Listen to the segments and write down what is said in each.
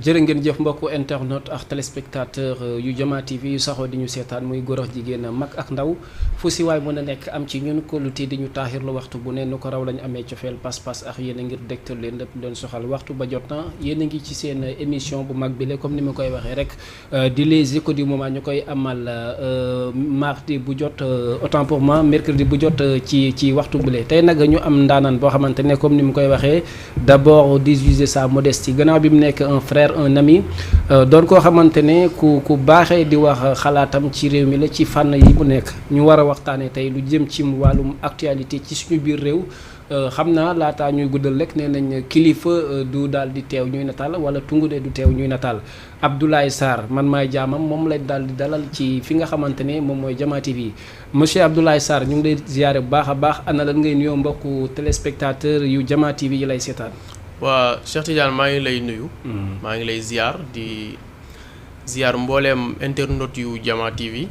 jërë ngeen jëf mbokku internet ak téléspectateur yu Jama TV yu saxoo di ñu seetaan muy góor ak jigéen mag ak ndaw fu si waay mën a nekk am ci ñun kóolute di ñu taaxirlu waxtu bu ne nu ko raw lañu amee cofeel pas-pas ak yéen a ngir dégtal leen lépp leen soxal waxtu ba jot na yéen a ngi ci seen émission bu mag bi la comme ni ma koy waxee rek di les échos du moment ñu koy amal mardi bu jot autant pour moi mercredi bu jot ci waxtu bi la tey nag ñu am ndaanaan boo xamante ne comme ni ma koy waxee d'abord di juger sa modestie gannaaw bi mu nekk un frère un ami doon koo xamante ne ku baaxee di wax xalaatam ci réew mi la ci fànn yi mu nekk ñu war a waxtaanee tey lu jëm ci wàllum actualité ci suñu biir réew xam naa laataa ñuy guddal rek nee nañ kilifa du daal di teew ñuy nataal wala tungude du teew ñuy nataal Abdoulaye Sarr man maay jaamam moom lañ daal di dalal ci fi nga xamante ne moom mooy Jama TV monsieur Abdoulaye Sarr ñu ngi lay ziyaare bu baax a baax ana lan ngay nuyoo mbokku téléspectateur yu Jama TV yi lay seetaan. waa Cheikh Tidiane maa ngi lay nuyu. maa ngi lay ziar di ziar mbooleem internautes yu Jama TV.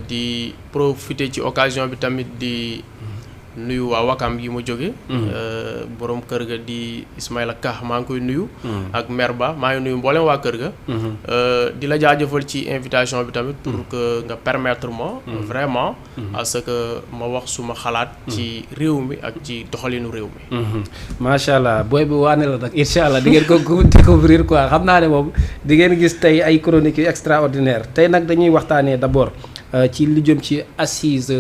di profiter ci occasion bi tamit di nuyu waa Wakam gi ma jóge borom kër ga di Ismaïla Ka maa ngi koy nuyu. ak mère Ba maa ngi nuyu mbooleem waa kër ga. di la jaajëfal ci invitation bi tamit pour que nga permettre ma. vraiment à ce que ma wax suma xalaat. ci réew mi ak ci doxalinu réew mi. macha allah booy bi waane la nag incha allah di ngeen ko découvrir quoi xam naa ne moom di ngeen gis tey ay chroniques yu extraordinaire tey nag dañuy waxtaanee d'abord. ci li jëm ci assise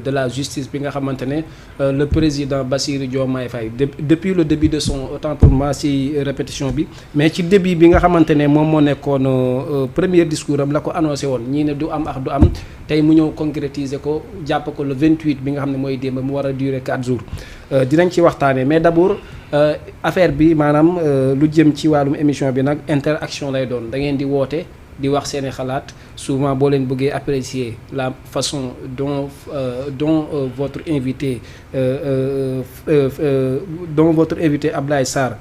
de la justice bi nga xamante ne le président Bassirou Diomaye Faye depuis le début de son autant pour moi ci répétition bi mais ci début bi nga xamante ne moom moo nekkoon premier discours am la ko annoncé woon ñii ne du am ak du am tey mu ñëw concrétiser ko jàpp ko le 28 bi nga xam ne mooy démb mu war a durer 4 jours dinañ ci waxtaanee mais d'abord affaire bi maanaam lu jëm ci wàllum émission bi nag interaction lay doon da ngeen di woote di wax seeni xalaat souvent boo leen bëggee apprécier la façon dont votre invité Abdoulaye Sarr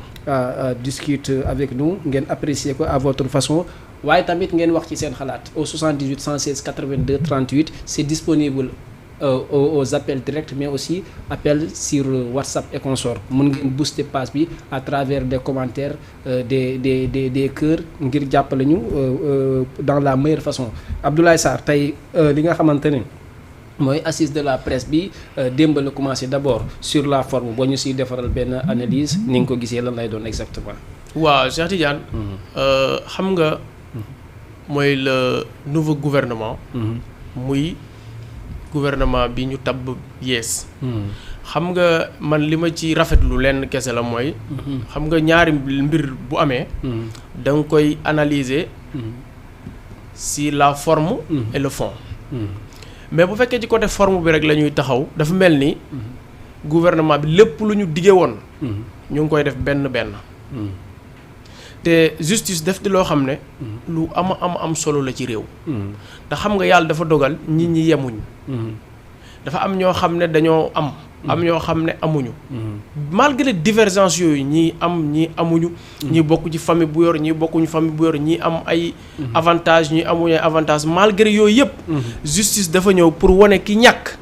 discute avec nous ngeen apprécier ko à votre façon waaye tamit ngeen wax ci seen xalaat au 78 116 82 38 c'est disponible aux appels directs mais aussi appels sur WhatsApp et consorts mën ngeen booster page bi à travers des commentaires des cœurs ngir jàppale ñu dans la meilleure façon Abdoulaye Sarr tey li nga xamante ne mooy assise de la presse bi démb la commencé d'abord sur la forme boo ñu siy defaral benn analyse ni nga ko gisee lan lay doon exactement. waaw Cheikh Tidiane. xam nga mooy le nouveau gouvernement. muy gouvernement bi ñu tabb yees. xam nga man li ma ci rafetlu lenn kese la mooy. xam nga ñaari mbir bu amee. da nga koy analyser. si la forme. et le fond. mais bu fekkee ci côté forme bi rek la ñuy taxaw dafa mel ni. gouvernement bi lépp lu ñu dige woon. ñu ngi koy def benn. te justice def di loo xam ne. lu am solo la ci réew. te xam nga yàlla dafa dogal nit ñi yemuñ. dafa am ñoo xam ne dañoo am. am ñoo xam ne amuñu. malgré divergence yooyu ñii am ñii amuñu. ñii bokk ci famille bu yor ñii bokkuñu famille bu yor ñii am ay. avantage ñii amuñu ay avantage malgré yooyu yëpp. justice dafa ñëw pour wane ki ñàkk.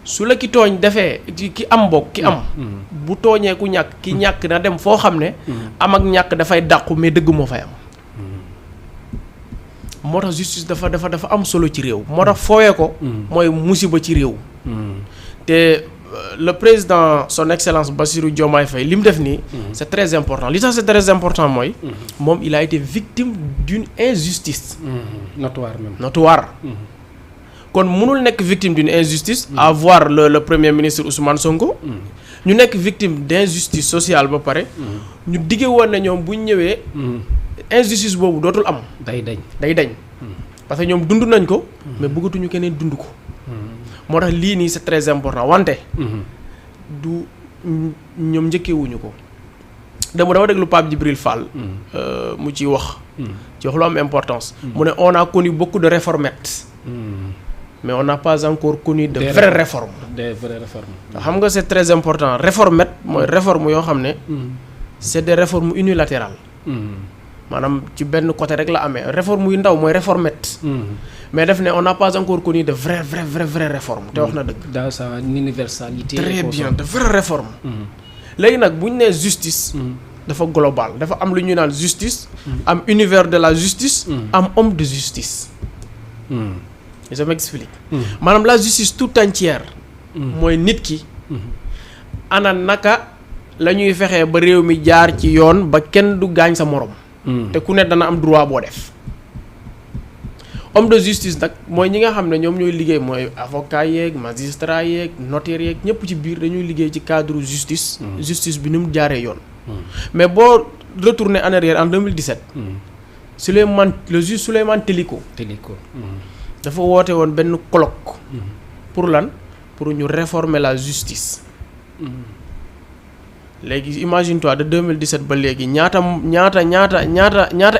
su la ki tooñ defee ki am bokk ki am. bu tooñee ku ñàkk ki ñàkk na dem foo xam ne. am ak ñàkk dafay dàqu mais dëgg moo fay am. moo tax justice dafa am solo ci réew. moo tax foowee ko. mooy musiba ci réew. te le président son excellence Bassirou Diomaye Faye li mu def nii. c'est très important li tax c'est très important mooy. moom il a été victime d'une injustice. notoire. kon mënul nekk victime d'une injustice. à voir le premier ministre Ousmane Sonko. ñu nekk victime d'injustice sociale ba pare. ñu dige woon ne ñoom bu ñu ñëwee. injustice boobu dootul am. day dañ. parce que ñoom dund nañ ko. mais bëggatuñu keneen dund ko. moo tax lii nii c'est très important wante. du ñoom njëkkeewuñu ko. dama déglu Pape Djibril Fall. mu ci wax. ci wax lu am importance. mu ne on a connu beaucoup de réformettes. mais on n'a pas encore connu de vraies réformes. des vraies réformes. xam nga c'est très important réformette mooy réforme yoo xam ne. c'est des réformes unilatérales. maanaam ci benn côté rek la amee réforme yu ndaw mooy réformette. mais def ne on n'a pas encore connu de vraies réformes te wax na dëgg. dans sa universalité. très bien de vraies réformes. léegi nag bu ñu nee justice. dafa global dafa am lu ñuy naan justice. am univers de la justice. am homme de justice. je m'explique. maanaam la justice tout entière. mooy nit ki. ana naka la ñuy fexee ba réew mi jaar ci yoon ba kenn du gaañ sa morom. te ku ne dana am droit boo def. homme de justice nag mooy ñi nga xam ne ñoom ñooy liggéey mooy avocat yeeg magistrat yeeg notaire yeeg ñëpp ci biir dañuy liggéey ci cadre justice. justice bi ni mu jaaree yoon. mais boo retourné en arrière en 2017. Le juge Souleymane Teliko. dafa woote woon benn colloque. pour lan pour ñu réformer la justice. léegi imagine toi de 2017 ba léegi ñaata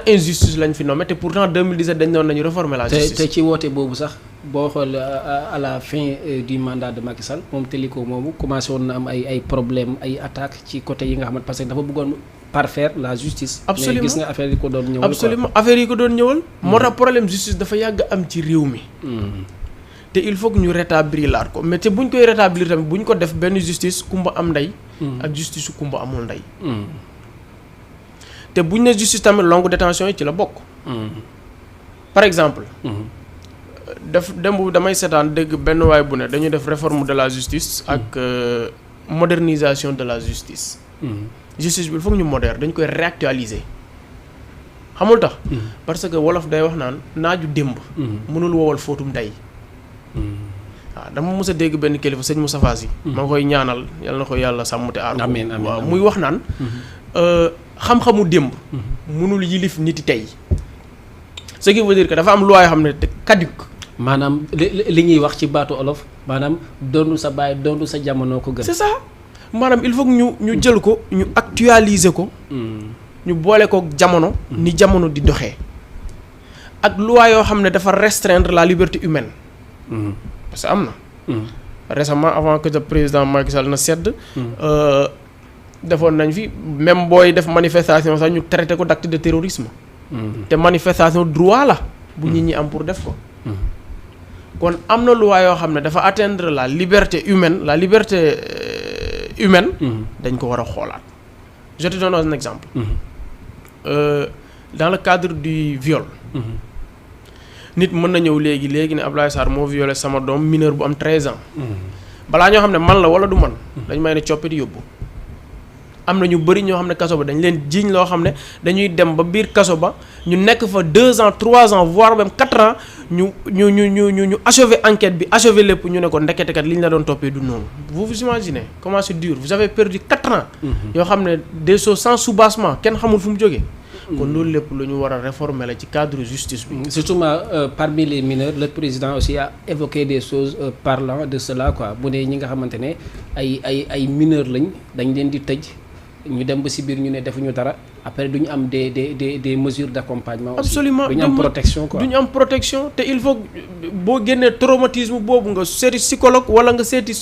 injustice lañ fi nommé te pourtant 2017 dañ doon nañu réformer la justice. te ci woote boobu sax boo xool à la fin du mandat de Macky Sall moom Teliko moomu commencé woon na am ay problème ay attaques ci côté yi nga xamante parce que dafa bëggoon parfaire la justice. absolument mais gis nga affaire yi ko doon ñëwal. absolument affaire yi ko doon ñëwal. moo tax problème justice dafa yàgg am ci réew mi. te il faut que ñu rétablir laat ko mais te bu ñu koy rétablir tamit bu ñu ko def benn justice kumba am ndey. ak justice su kumba amul ndey. te bu ñu ne justice tamit longue détention yi ci la bokk. par exemple. damay seetaan dégg benn waay bu ne dañuy def réforme de la justice. ak modernisation de la justice. justice bi il faut que ñu moderne dañ koy réactualiser. xamul tax. parce que wolof day wax naan naaju démb. mënul wowal fóotum ndey. waaw dama mës a dégg benn kilifa sëñ Moustapha Sy ma koy ñaanal yal na ko yàlla sàmm te aar ko. amiin amiin waaw muy wax naan. xam-xamu démb. mënul yilif niti tey. ce qui veut dire que dafa am loi yoo xam ne caduc. maanaam li ñuy wax ci baatu olof maanaam doonu sa baay doonu sa jamono ko gën. c'est ça maanaam il faut que ñu jël ko ñu actualiser ko. ñu boole ko jamono. ni jamono di doxee. ak loi yoo xam ne dafa restreindre la liberté humaine. parce que am na. récemment avant que le président Macky Sall na sedd. defoon nañ fi même booy def manifestation sax ñu traité ko d'acte de terrorisme. te manifestation droit la. bu nit ñi am pour def ko. kon am na loi yoo xam ne dafa atteindre la liberté humaine dañ ko war a xoolaat. je te donne un exemple. dans le cadre du viol. nit mën na ñëw léegi ne Abdoulaye Sarr moo violé sama doom mineur bu am 13 ans. balaa ñoo xam ne man la wala du man. dañ may ne coppite yóbbu. am na ñu bëri ñoo xam ne kaso ba dañ leen jiiñ loo xam ne dañuy dem ba biir kaso ba ñu nekk fa 2 ans 3 ans voire même 4 ans ñu achever enquête bi achever lépp ñu ne ko ndeketekat li ñu la doon toppee du noonu. vous imaginez comment c'est dur vous avez perdu 4 ans. yoo xam ne des choses sans soubassement kenn xamul fu mu jógee. kon loolu lépp lu ñu war a réformer la ci cadre justice bi. surtout parmi les mineurs le président aussi a évoqué des choses parlant de cela quoi bu ne ñi nga xamante ne ay mineurs lañ dañ leen di tëj ñu dem ba si biir ñu ne defuñu dara après du ñu am des mesures d'accompagnement. absolument du ñu am protection quoi. du ñu am protection te il faut boo génnee traumatisme boobu nga seeti psychologue wala nga seeti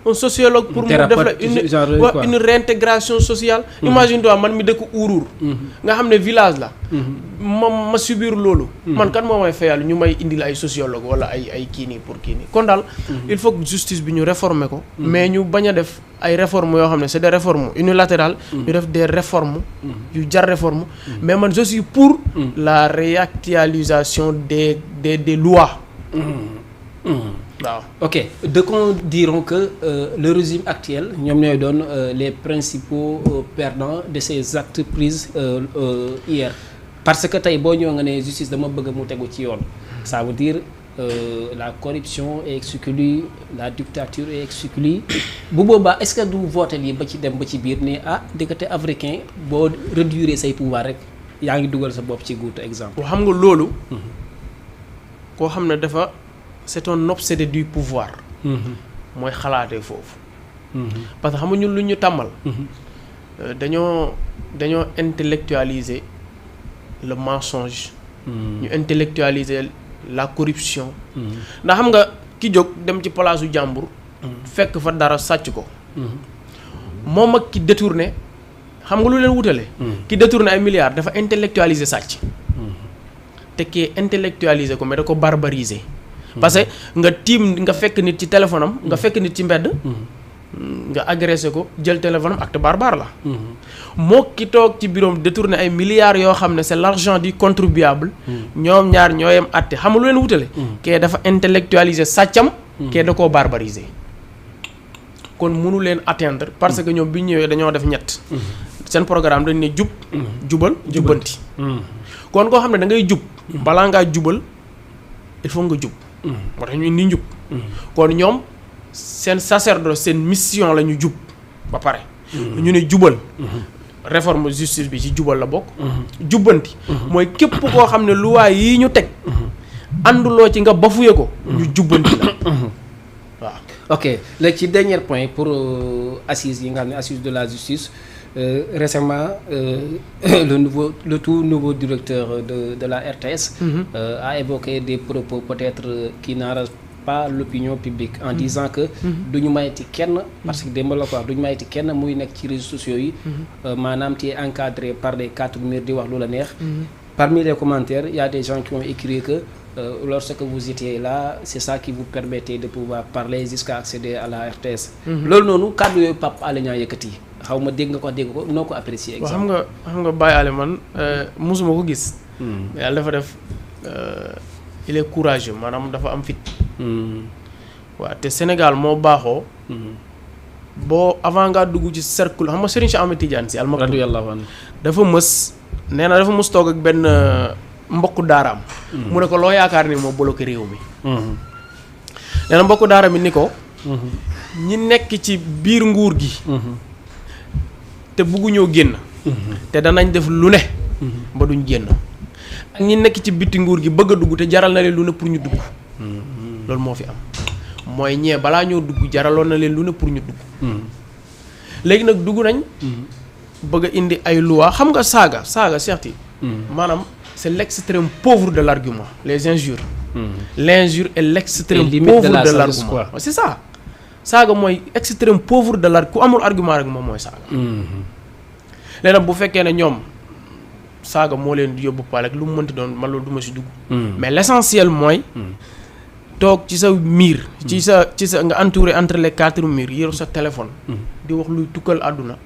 un sociologue. pour mu def la une réintégration sociale. imagine toi man mi dëkk Ourour. nga xam ne village la. ma subir loolu. man kan moo may fayal ñu may indil ay sociologue wala ay kii nii pour kii nii kon daal. il faut que justice bi ñu réformer ko. mais ñu bañ a def ay réformes yoo xam ne c'est des réformes unilatérales. ñu def des réformes. yu jar réforme mais man je suis pour la réactualisation des lois. waaw ok d'aucuns diront que le régime actuel ñoom ñooy doon les principaux perdants de ces actes pris hier parce que tey boo ñëw nga ne justice dama bëgg mu tegu ci yoon ça veut dire la corruption est exclue la dictature est exclue bu boobaa est-ce que du voter lii ba ci dem ba ci biir ne diggante africain boo réduire say pouvoir rek yaa ngi dugal sa bopp ci guutu exemple. xam nga loolu. koo xam ne dafa c'est un obsédé du pouvoir. mooy xalaatee foofu. parce que xam nga ñun lu ñu tàmmal. dañoo intellectualiser le mensonge. ñu intellectualiser la corruption. ndax xam nga ki jóg dem ci palaasu jàmbur. fekk fa dara sàcc ko. moom ak ki détourné xam nga lu leen wutale. ki détourné ay milliards dafa intellectualiser sàcc. te kii intellectualiser ko mais da ko barbariser. parce que nga fekk nit ci téléphone am nga fekk nit ci mbedd. nga agressé ko jël téléphone am acte barbare la. moo ki toog ci bureau détourné ay milliards yoo xam ne c'est l'argent du contribuable. ñoom ñaar ñooyam àtte xam nga lu leen wutale. kee dafa intellectualiser sàccam. kee da koo barbariser. kon mënu leen atteindre parce que ñoom bi ñu ñëwee dañoo def ñett. seen programme dañ ne jub. jubal jubbanti. kon koo xam ne da ngay jub. balaa ngaa jubal il faut nga jub. moo tax ñu indi njub. kon ñoom seen sacerdoce seen mission la ñu jub ba pare. ñu ne jubal. réforme justice bi ci jubal la bokk. jubbanti. mooy képp koo xam ne loi yii ñu teg. ànduloo ci nga bafuye ko. ñu jubbanti la waaw. ok léegi ci dernier point pour assises yi nga xam ne assises de la justice récemment le tout nouveau directeur de la RTS. A évoqué des propos peut-être qui n'arrangent pas l'opinion publique en disant que duñu mayti kenn parce que démb la ko wax duñu mayti kenn muy nekk ci réseaux sociaux yi maanaam tu es encadré par les 4 murs di wax lu la neex. Parmi les commentaires il y a des gens qui ont écrit que lorsque vous étiez là c'est ça qui vous permettait de pouvoir parler jusqu'à accéder à la RTS. loolu noonu kàddu yooyu Pape Alé Niang yëkkati xaw ma dégg nga ko noo ko apprécier. exemple xam nga Baye Alé man mosuma ko gis. yàlla dafa def il est courageux maanaam dafa am fit. waaw te Sénégal moo baaxoo. boo avant ngaa dugg ci cercle xam nga Serigne Cheikh Ahmed Tidiane Sy Al Maktoum radiyallahu anhu dafa dafa mës toog ak benn mbokku daaraam. mu ne ko loo yaakaar ni moo bloqué réew mi. nee na mbokku daaraam mi ni ko. ñi nekk ci biir nguur gi. te bugguñoo génn. te danañ def lu ne. ba duñ génn. ak ñi nekk ci biti nguur gi bëgg a dugg te jaral na leen lu ne pour ñu dugg. loolu moo fi am mooy ñee balaa ñoo dugg jaraloon na leen lu ne pour ñu dugg. léegi nag dugg nañ. bëgg a indi ay loi xam nga saaga certes. maanaam c'est l'extrême pauvre de l'argument les injures. l'injure est l'extrême pauvre de l'argument c'est ça. saaga mooy extrême pauvre de l'argument ku amul argument rek moom mooy saaga. léegi nag bu fekkee ne ñoom saaga moo leen di yóbbu paale ak lu mu mënti doon man loolu du ma si dugg. mais l'essentiel mooy. toog ci sa miir. ci sa nga entouré entre les 4 murs yor sa téléphone. di wax luy tukkal àdduna.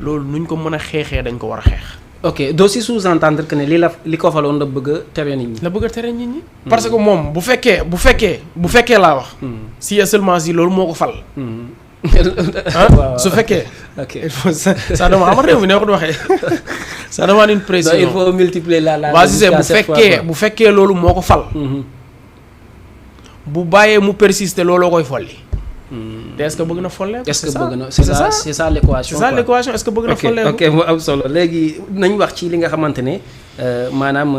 loolu nuñ ko mën a xeexee dañ ko war a xeex. ok doo si sous-entendre que ne li ko faloon la bëgg a tere nit ñi. la bëgg a tere nit ñi. parce que moom bu fekkee laa wax. si seulement si loolu moo ko fal. su fekkee. ok il faut ça demande xam réew mi ne ko waxee ça demande une pression. il faut multiplier la bu fekkee loolu moo ko fal. bu bàyyee mu persister looloo koy folli. te est-ce que bëgg na folle. est-ce que bëgg na c'est ça l'équation. c'est ça l'équation est-ce que bëgg na folle. ok mu am solo léegi nañ wax ci li nga xamante ne maanaam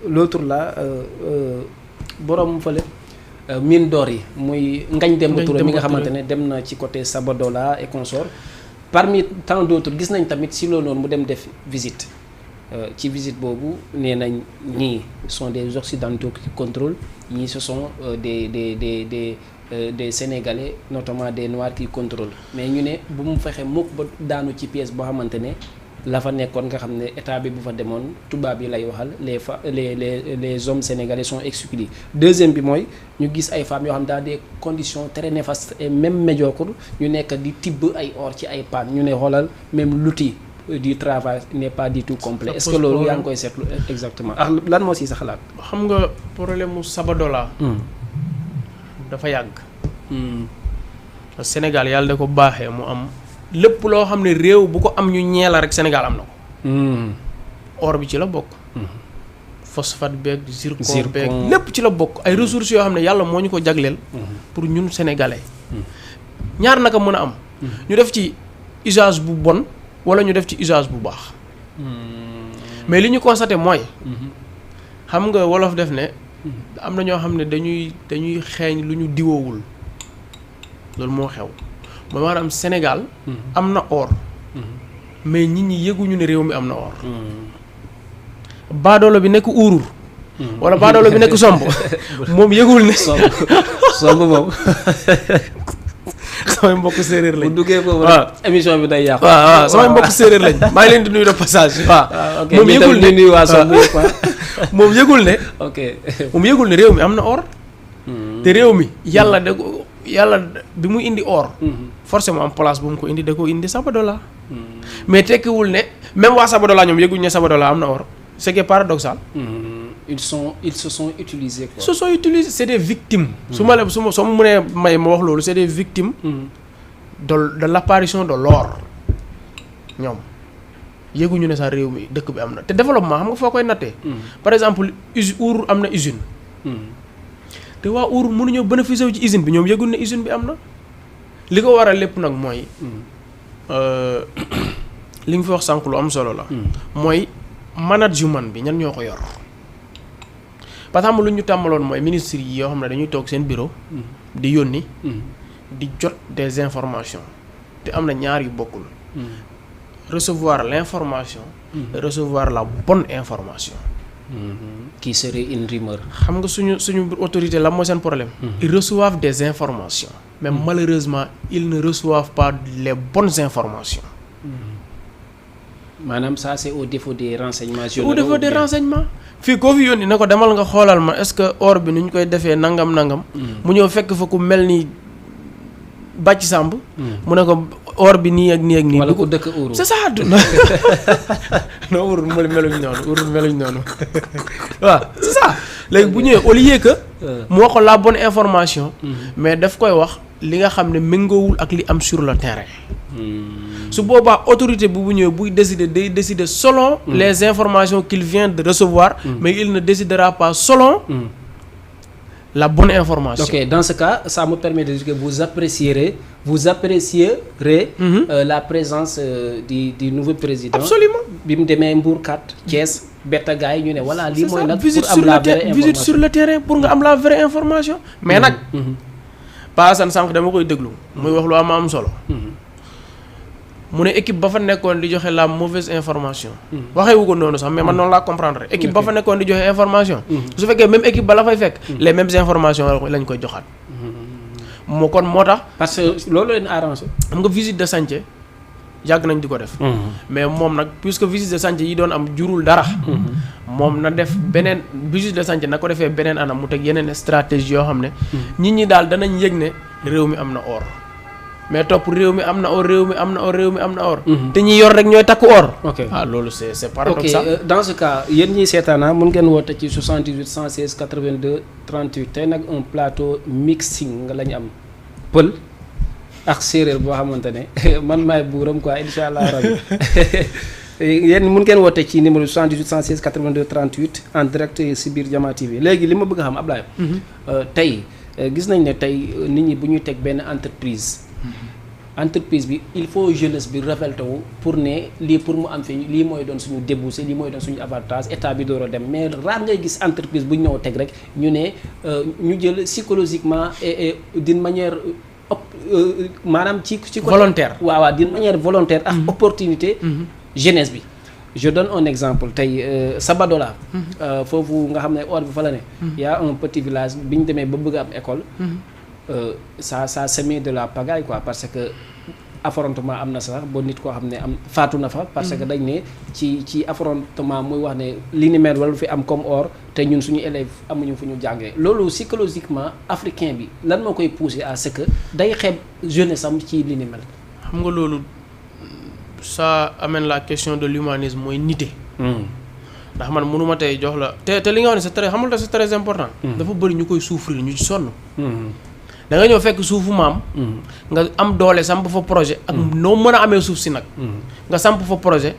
l'autre là borom fële mine d'or yi muy Ngagne Demba Touré mi nga xamante ne dem na ci côté Sabadola et consort parmi tant d'autres gis nañ tamit si loolu noonu mu dem def visite. ci visite boobu nee nañ ñii sont des occidentaux qui contrôlent ñii ce sont des Sénégalais notamment des Noirs qui contrôlent mais ñu ne bu mu fexe mukk ba daanu ci pièce boo xamante ne la fa nekkoon nga xam ne état bi bu fa demoon tubaab yi lay waxal les hommes sénégalais sont exclus. Deuxième bi mooy ñu gis ay femmes yoo xam dans des conditions très néfastes et même médiocres ñu nekk di tibb ay or ci ay panne ñu ne xoolal même l'outil du travail n'est pas du tout complet. Est-ce que loolu yaa ngi koy seetlu exactement ah lan moo si sa xalaat. xam nga problème mu Sabadola. dafa yàgg. Sénégal yàlla da ko baaxee mu am lépp loo xam ne réew bu ko am ñu ñeela rek Sénégal am na ko. or bi ci la bokk. phosphate beeg zircon beeg lépp ci la bokk ay ressources yoo xam ne yàlla moo ñu ko jagleel. pour ñun sénégalais. ñaar naka mën a am. ñu def ci usage bu bon. wala ñu def ci usage bu baax. mais li ñu constaté mooy. xam nga wolof def ne. am na ñoo xam ne dañuy xeeñ lu ñu diwoowul loolu moo xew mooy maanaam Sénégal. am na or. mais nit ñi yëguñu ne réew mi am na or. baadoolo bi nekk uurur. wala baadoolo bi nekk somb moom yëgul ne. somb moom. samay mbokk séeréer lañ. bu duggee foofu rek émission bi day yàqu. waaw samay mbokk séeréer lañ. maa ngi leen di nuyu de passage. waaw moom yëgul ne nuyu waa Somb moom yëgul ne. ok moom yëgul ne réew mi am na or. te réew mi yàlla da yàlla bi mu indi or. forcément am place bu mu ko indi da ko indi Sabodala. mais tekkiwul ne même waa Sabodala ñoom yëguñ ne Sabodala am na or ce qui est paradoxal. ils se sont utilisés quoi. Ils se sont utilisés, c'est des victimes. Si je veux c'est des victimes de l'apparition de l'or. ñoom yëguñu ne sa réew mi dëkk bi am na te développement xam nga foo koy nattee. par exemple Our am na usine. te waa Our mënuñoo bénéficier wu ci usine bi ñoom yëguñ ne usine bi am na. li ko waral lépp nag mooy li nga fi wax sànq lu am solo la. mooy management bi ñan ñoo ko yor. parce que xam lu ñu tàmmaloon mooy ministres yi yoo xam ne dañuy toog seen bureau. di yónni. di jot des informations te am na ñaar yu bokkul. Recevoir l'information et recevoir la bonne information. Qui serait une rumeur. xam nga suñu autorité la mooy seen problème. Ils reçoivent des informations. Mais malheureusement ils ne reçoivent pas les bonnes informations. Maanaam ça c'est au défaut des renseignements. Au défaut des renseignements. fii koo fi yónni ne ko demal nga xoolal ma est-ce que or bi nu ñu koy defee nangam. mu ñëw fekk fa ku mel ni bàcc sàmb. mu ne ko or bi nii ak nii ak nii. wala ko dëkk Ouro. c'est ça. non Ouro meluñ noonu waaw c'est ça. léegi bu ñëwee au lieu que. mu wax ko la bonne information. mais daf koy wax li nga xam ne méngoowul ak li am sur le terrain. su boobaa autorité bu ñëwee buy décider selon les informations qu'il vient de recevoir. mais il ne décidera pas selon. la bonne information. Ok, dans ce cas, ça me permet de dire que vous apprécierez la présence du nouveau président. Absolument. Bim demee Mbourkat, Thiès, betta gars yi ñu ne voilà lii mooy nag pour am la vraie information. Visite sur le terrain pour nga am la vraie information. mais nag. Pa Assane sànq dama koy déglu. muy wax lu am solo. mu ne équipe ba fa nekkoon di joxe la mauvaise information. waxee wu ko noonu sax mais man noonu laa comprendre équipe ba fa nekkoon di joxe information. su fekkee même équipe ba la fay fekk. les mêmes informations lañ koy joxaat. moo tax. parce que loolu leen arrangé. xam nga visite de chantier yàgg nañ di ko def. mais moom nag puisque visite de chantier yi doon am jurul dara. moom na def beneen visite de chantier na ko defee beneen anam mu teg yeneen stratégie yoo xam ne. nit ñi daal danañ yëg ne réew mi am na or. mais topp réew mi am na or te ñi yor rek ñooy takku or. ok loolu c'est paradoxal. ok dans ce cas yéen ñiy seetaana mun ngeen woote ci 78 116 82 38 tey nag un plateau mixing la ñu am pël ak séeréer boo xamante ne man maay buuram quoi incha allah rabi yéen mun ngeen woote ci numéro 78 116 82 38 en direct si biir Jama TV léegi li ma bëgg a xam Ablaye. tey gis nañ ne tey nit ñi bu ñuy teg benn entreprise bi il faut jeunesse bi révolté wu pour ne lii pour mu am fi lii mooy doon suñu débouché lii mooy doon suñu avantage état bi door a dem mais raar ngay gis entreprise bu ñu ñëw teg rek ñu ne ñu jël psychologiquement et d'une manière maanaam ci volontaire. waaw d'une manière volontaire ak opportunité jeunesse bi. je donne un exemple tey Sabodala. foofu nga xam ne or bi fa la ne. y a un petit village bi ñu demee ba bëgg a am école. ça semé de la pagaille quoi parce que affrontement am na sax ba nit koo xam ne am faatu na fa. parce que dañ ne ci affrontement muy wax ne li ni mel wala fi am comme or te ñun suñu élèves amuñu fu ñu jàngee loolu psychologiquement africain bi lan moo koy pousser à ce que day xeeb jeunesse am ci li ni mel. xam nga loolu ça amène la question de l'humanisme mooy nité. ndax man mënuma tey jox la te li nga wax ne c'est très xamul te c'est très important. dafa bëri ñu koy souffrir ñu ci sonn. da nga ñëw fekk suufu maam. nga am doole samp fa projet. ak noo mën a amee suuf si nag. nga samp fa projet.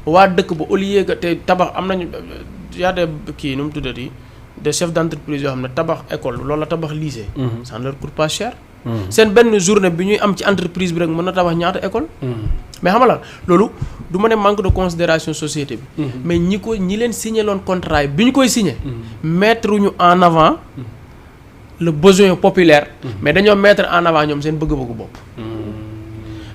waa dëkk ba au lieu que te tabax am nañu yaa de kii nu mu tuddati des chefs d'entreprise yoo xam ne tabax école loolu la tabax lycée. ça ne leur coûte pas cher. seen benn journée bi ñuy am ci entreprise bi rek mën na tabax ñaata école. mais xam nga loolu du ma ne manque de considération société bi. mais ñi leen signé loon contrat yi bi ñu koy signé. mettre ñu en avant. le besoin populaire. mais dañoo mettre en avant ñoom seen bëgg-bëggu bopp.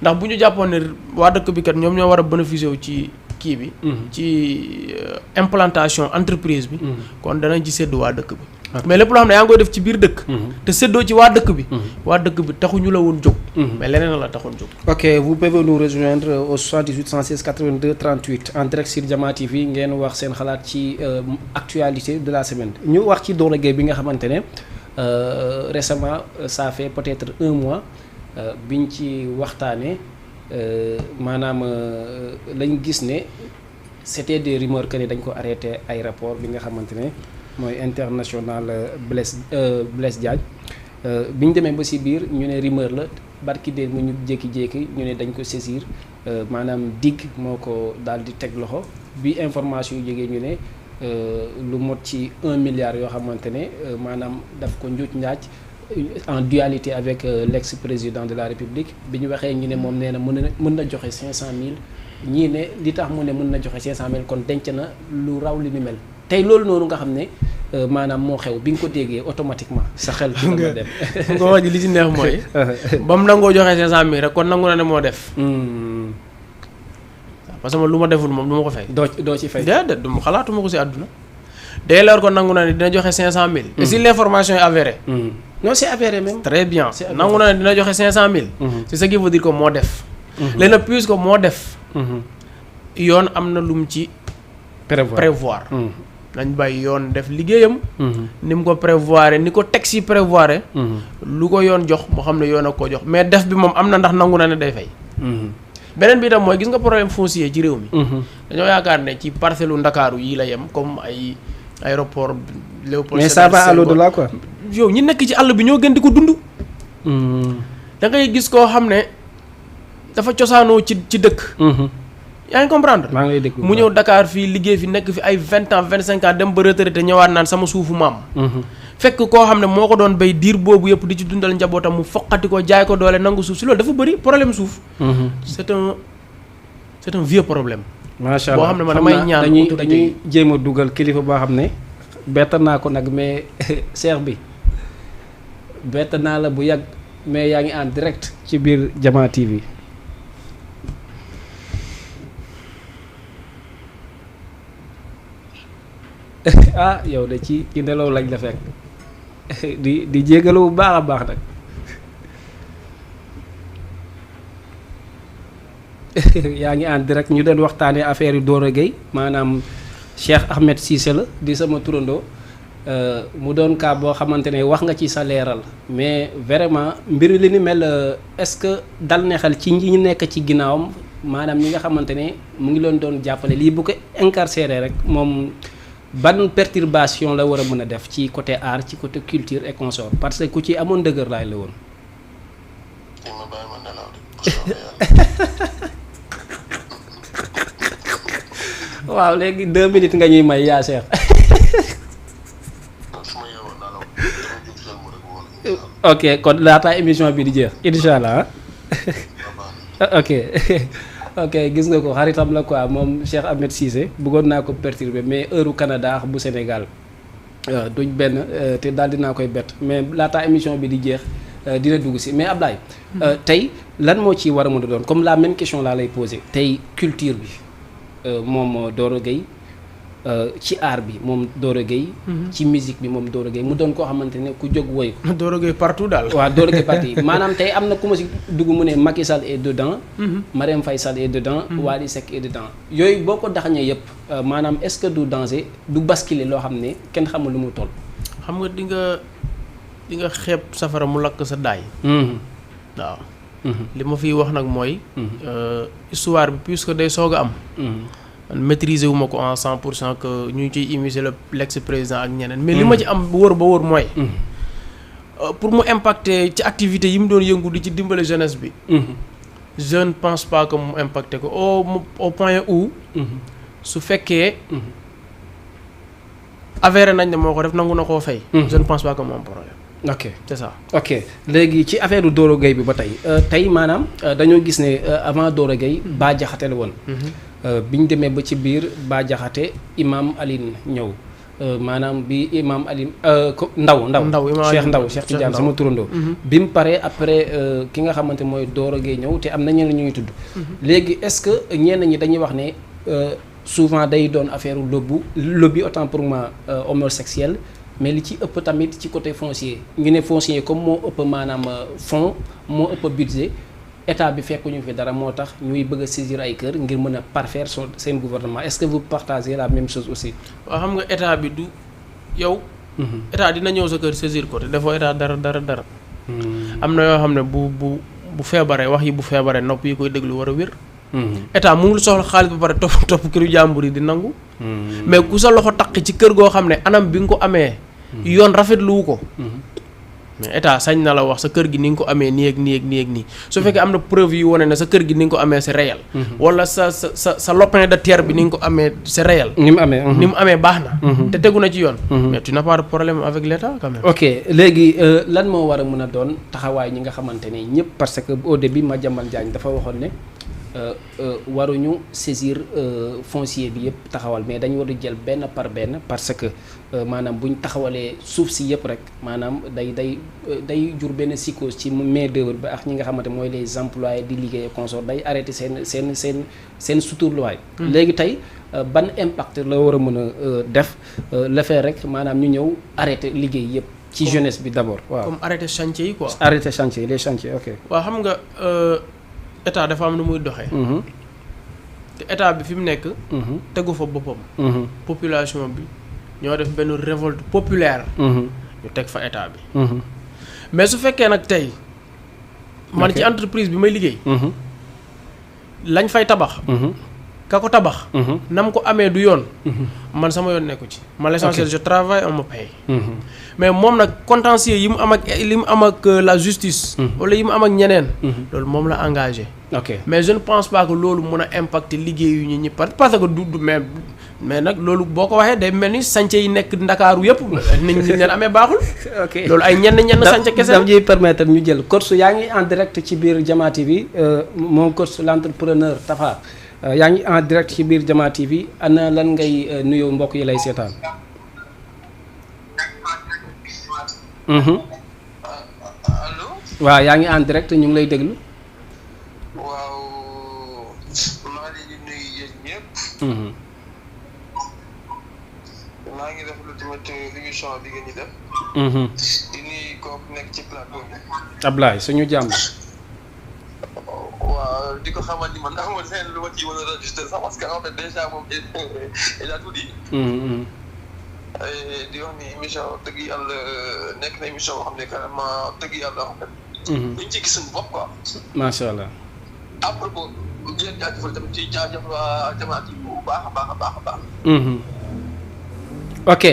ndax bu ñu jàppoon ne waa dëkk bi kat ñoom ñoo war a bénéficier wu ci kii bi. ci implantation entreprise bi. kon danañ ci séddu waa dëkk bi. mais lépp loo xam ne yaa ngi koy def ci biir dëkk. te séddoo ci waa dëkk bi. waa dëkk bi taxuñu la woon jóg. mais leneen la taxoon jóg. ok vous pouvez nous rejoindre au 78 116 82 38 en direct sur Jama TV ngeen wax seen xalaat ci actualité de la semaine ñu wax ci Doro Gueye bi nga xamante ne. récemment ça fait peut-être 1 mois biñ ci waxtaanee maanaam lañ gis ne c'était des rumeurs que ne dañ ko arrêté aéroport bi nga xamante ne mooy international Blaise Diagne bi ñu demee ba ci biir ñu ne rumeur la barki dee mu ñu jékki-jékki ñu ne dañ ko saisir maanaam DIG moo ko daal di teg loxo bi information yu jógee ñu ne lu mot ci 1 milliard yoo xamante ne maanaam daf ko njuuj njaaj en dualité avec l'ex-président de la République bi ñu waxee ñu ne moom nee na mën na joxe 500000 ñii ne li tax mu ne mën na joxe 500000 kon denc na lu raw li ni mel tey loolu noonu nga xam ne maanaam moo xew bi nga ko déggee automatiquement sa xel ci nga dem nga wax ji li ci neex mooy ba mu nangoo joxe 500000 rek kon nangu na ne moo def parce que man lu ma deful moom du ma ko fay doo ci fay déedéet du ma xalaatuma ko si àdduna dès lors kon nangu na ne dina joxe 500000 et si l'information est avérée non c'est avéré même très bien nangu na ne dina joxe 500000 c'est ce qui veut dire que moo def léegi nag puisque moo def yoon am na lu mu ci prévoir nañ bàyyi yoon def liggéeyam ni mu ko prévoir ni ko texte yi prévoir lu ko yoon jox moo xam ne yoon ak ko jox mais def bi moom am na ndax nangu na ne day fay beneen bi tam mooy gis nga problème foncier ci réew mi dañoo yaakaar ne ci parcelle u Ndakaaru yi la yem comme ay aéroport Léopold mais ça va à l'au-delà quoi yow ñi nekk ci àll bi ñoo gën di ko dund da ngay gis koo xam ne dafa cosaanoo ci dëkk yaa ngi comprendre maa ngi lay dégg mu ñëw Dakar fii liggéey fi nekk fi ay 20 ans 25 ans dem ba retraité ñëwaat naan sama suufu maam fekk koo xam ne moo ko doon bay diir boobu yëpp di ci dundal njabootam mu foqati ko jaay ko doole nangu suuf si loolu dafa bëri problème suuf c'est un vieux problème macha allah boo xam ne man damay ñaan dañuy jéem a dugal kilifa boo xam ne bett naa ko nag mais seex bi bett naa la bu yàgg mais yaa ngi en direct ci biir Diama TV ah yow de ci nelaw lañ la fekk di jégalu bu baax a baax nag yaa ngi en direct ñu doon waxtaanee affaire yu Doro Gueye maanaam Cheikh Ahmed Cissé la di sama turandoo mu doon cas boo xamante ne wax nga ci sa leeral mais vraiment mbir li ni mel est-ce que dal ne xel ci ñi ñu nekk ci ginnaawam maanaam ñi nga xamante ne mu ngi leen doon jàppale lii bu ko incarcéré rek moom ban perturbation la war a mën a def ci côté art ci côté culture et consort parce que ku ci amoon dëgër laay la woon. waaw léegi 2 minutes nga ñuy may yaa Cheikh. ok kon laataa émission bi di jeex incha allah ok ok gis nga ko xaritam la quoi moom Cheikh Ahmed Cissé bëggoon naa ko perturber mais heure Canada bu Sénégal duñ benn te daal dinaa koy bett mais laataa émission bi di jeex dina dugg si mais Ablaye tey lan moo ci war a mën a doon comme la même question laa lay poser tey culture bi moom Doro Gueye ci art bi moom Doro Gueye ci musique bi moom Doro Gueye mu doon koo xamante ne ku jóg woy ko Doro Gueye partout daal waaw Doro Gueye partout maanaam tey am na ku ma si dugg mu ne Macky Sall est dedans Marème Faye Sall est dedans Wally Seck est dedans yooyu boo ko daxañee yëpp maanaam est-ce que du danger du basculer loo xam ne kenn xamul lu mu toll xam nga di nga xeeb safara mu lakk sa daay waaw li ma fiy wax nag mooy histoire bi puisque day soog a am maîtriser wu ma ko en 100% que ñu ciy immiscer l'ex-président ak ñeneen mais li ma ci am wóor ba wóor mooy pour mu impacter ci activité yi mu doon yëngu di ci dimbale jeunesse bi je ne pense pas que mu impacter ko au point où su fekkee avéré nañ ne moo ko def nangu na koo fay je ne pense pas que mu am problème ok c'est ça ok léegi ci affaire Doro Gueye bi ba tey maanaam dañoo gis ne avant Doro Gueye Bah Diakhaté la woon bi ñu demee ba ci biir Bah Diakhaté Imam Aline ñëw maanaam bi Imam Aline Cheikh Tidiane sama turandoo bi mu paree après ki nga xamante mooy Doro Gueye ñëw te am na ñeneen ñu ngi tudd léegi est-ce que ñenn ñi dañuy wax ne souvent day doon affaire lobby autant pour moi homosexuel mais li ci ëpp tamit ci côté foncier ñu ne foncier comme moo ëpp maanaam fonds moo ëpp budget état bi fekkuñu fi dara moo tax ñuy bëgg a saisir ay kër ngir mën a parfaire seen gouvernement est-ce que vous partagez la même chose aussi. waaw xam nga état bi du yow état dina ñëw sa kër saisir ko te defoo état dara. am na yoo xam ne bu feebaree wax yi bu feebaree nopp yi koy déglu war a wér. état mu ngi soxla xaalis ba pare topp këru jàmbur yi di nangu. mais ku sa loxo taq ci kër goo xam ne anam bi nga ko amee. yoon rafetluwu ko. mais état sañ na la wax sa kër gi ni nga ko amee nii ak nii su fekkee am na preuve yu wane ne sa kër gi ni nga ko amee c'est réel. wala sa lopin de terre bi ni nga ko amee c'est réel. ni mu amee baax na. te tegu na ci yoon. mais tu n'as pas de problème avec l'état quand même. ok léegi lan moo war a mën a doon taxawaay ñi nga xamante ne ñëpp parce que au début Madiambal Diagne dafa waxoon ne waruñu saisir foncier bi yëpp taxawal mais dañu war a jël benn par benn parce que maanaam buñ taxawalee suuf si yëpp rek maanaam day jur benn psychose ci main d'œuvre bi ak ñi nga xamante mooy les employés di liggéey consort day arrêté seen suturluwaay. léegi tey ban impact la war a mën a def le fait rek maanaam ñu ñëw arrêté liggéey yëpp. ci jeunesse bi d'abord waaw. comme arrêté chantier yi quoi. arrêté chantier les chantiers ok. waaw xam nga. état dafa am nu muy doxee. te état bi fi mu nekk. tegu fa boppam. population bi ñoo def benn révolte populaire. ñu teg fa état bi. mais su fekkee nag tey. man ci entreprise bi may liggéey. lañ fay tabax. ka ko tabax. nam ko amee du yoon. man sama yoon nekku ci. man l'essentiel je travaille on me paye. mais moom nag contentieux yi mu am ak la justice. wala yi mu am ak ñeneen. loolu moom la engagé. ok mais je ne pense pas que loolu mën a impacter liggéeyu ñi parce que du mais nag loolu boo ko waxee day mel ni sànce yi nekk Ndakaaru yëpp. nit ñi leen amee baaxul. ok loolu ay ñenn sànce kese daf ñuy permettre ñu jël course yaa ngi en direct ci biir Jama TV moom course l'entrepreneur Tafa. yaa ngi en direct ci biir Jama TV ana lan ngay nuyoo mbokk yi lay seetaan. allo. waaw yaa ngi en direct ñu ngi lay déglu. waaw maa ngi leen di nuyu yéen ñëpp. maa ngi def lu tamit émission bi ngeen di def. di nuyu kooku nekk ci plateau bi. Ablaye suñu jàmm. waaw di ko xamal ni man amul seen lu ma ci mën a registré sax parce que en fait déjà moom il a tout dit. di wax ni émission dëgg yàlla nekk na émission boo xam ne carrément dëgg yàlla en fait. ñu ci gis suñu bopp quoi. macha allah. à propos di leen jaajëfal tamit ci jaajëf waa Jama TV bu baax a baax a baax. ok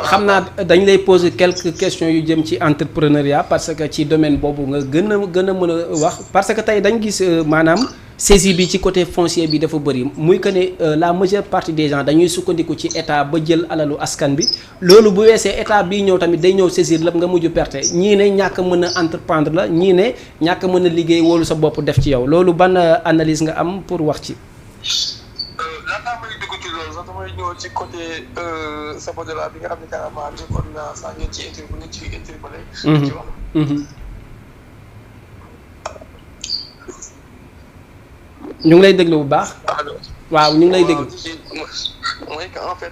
xam naa dañ lay poser quelques questions yu jëm ci entrepreneuriat parce que ci domaine boobu nga gën a mën a wax parce que tey dañ gis maanaam saisie bi ci côté foncier bi dafa bëri muy que ne la majeure partie des gens dañuy sukkandiku ci état ba jël alalu askan bi loolu bu weesee état bii ñëw tamit day ñëw saisir lépp nga mujj perte ñii ne ñàkk mën a entreprendre la ñii ne ñàkk mën a liggéey wóolu sa bopp def ci yow loolu ban analyse nga am pour wax ci. laataa may dugg ci loolu sax damay ñëw ci côté Sabodala bi nga xam ne carrément jokkoon naa sax ngeen ci interpellé. ci wax. ñu ngi lay déglu bu baax. waaw ñu ngi lay déglu. mooy que en fait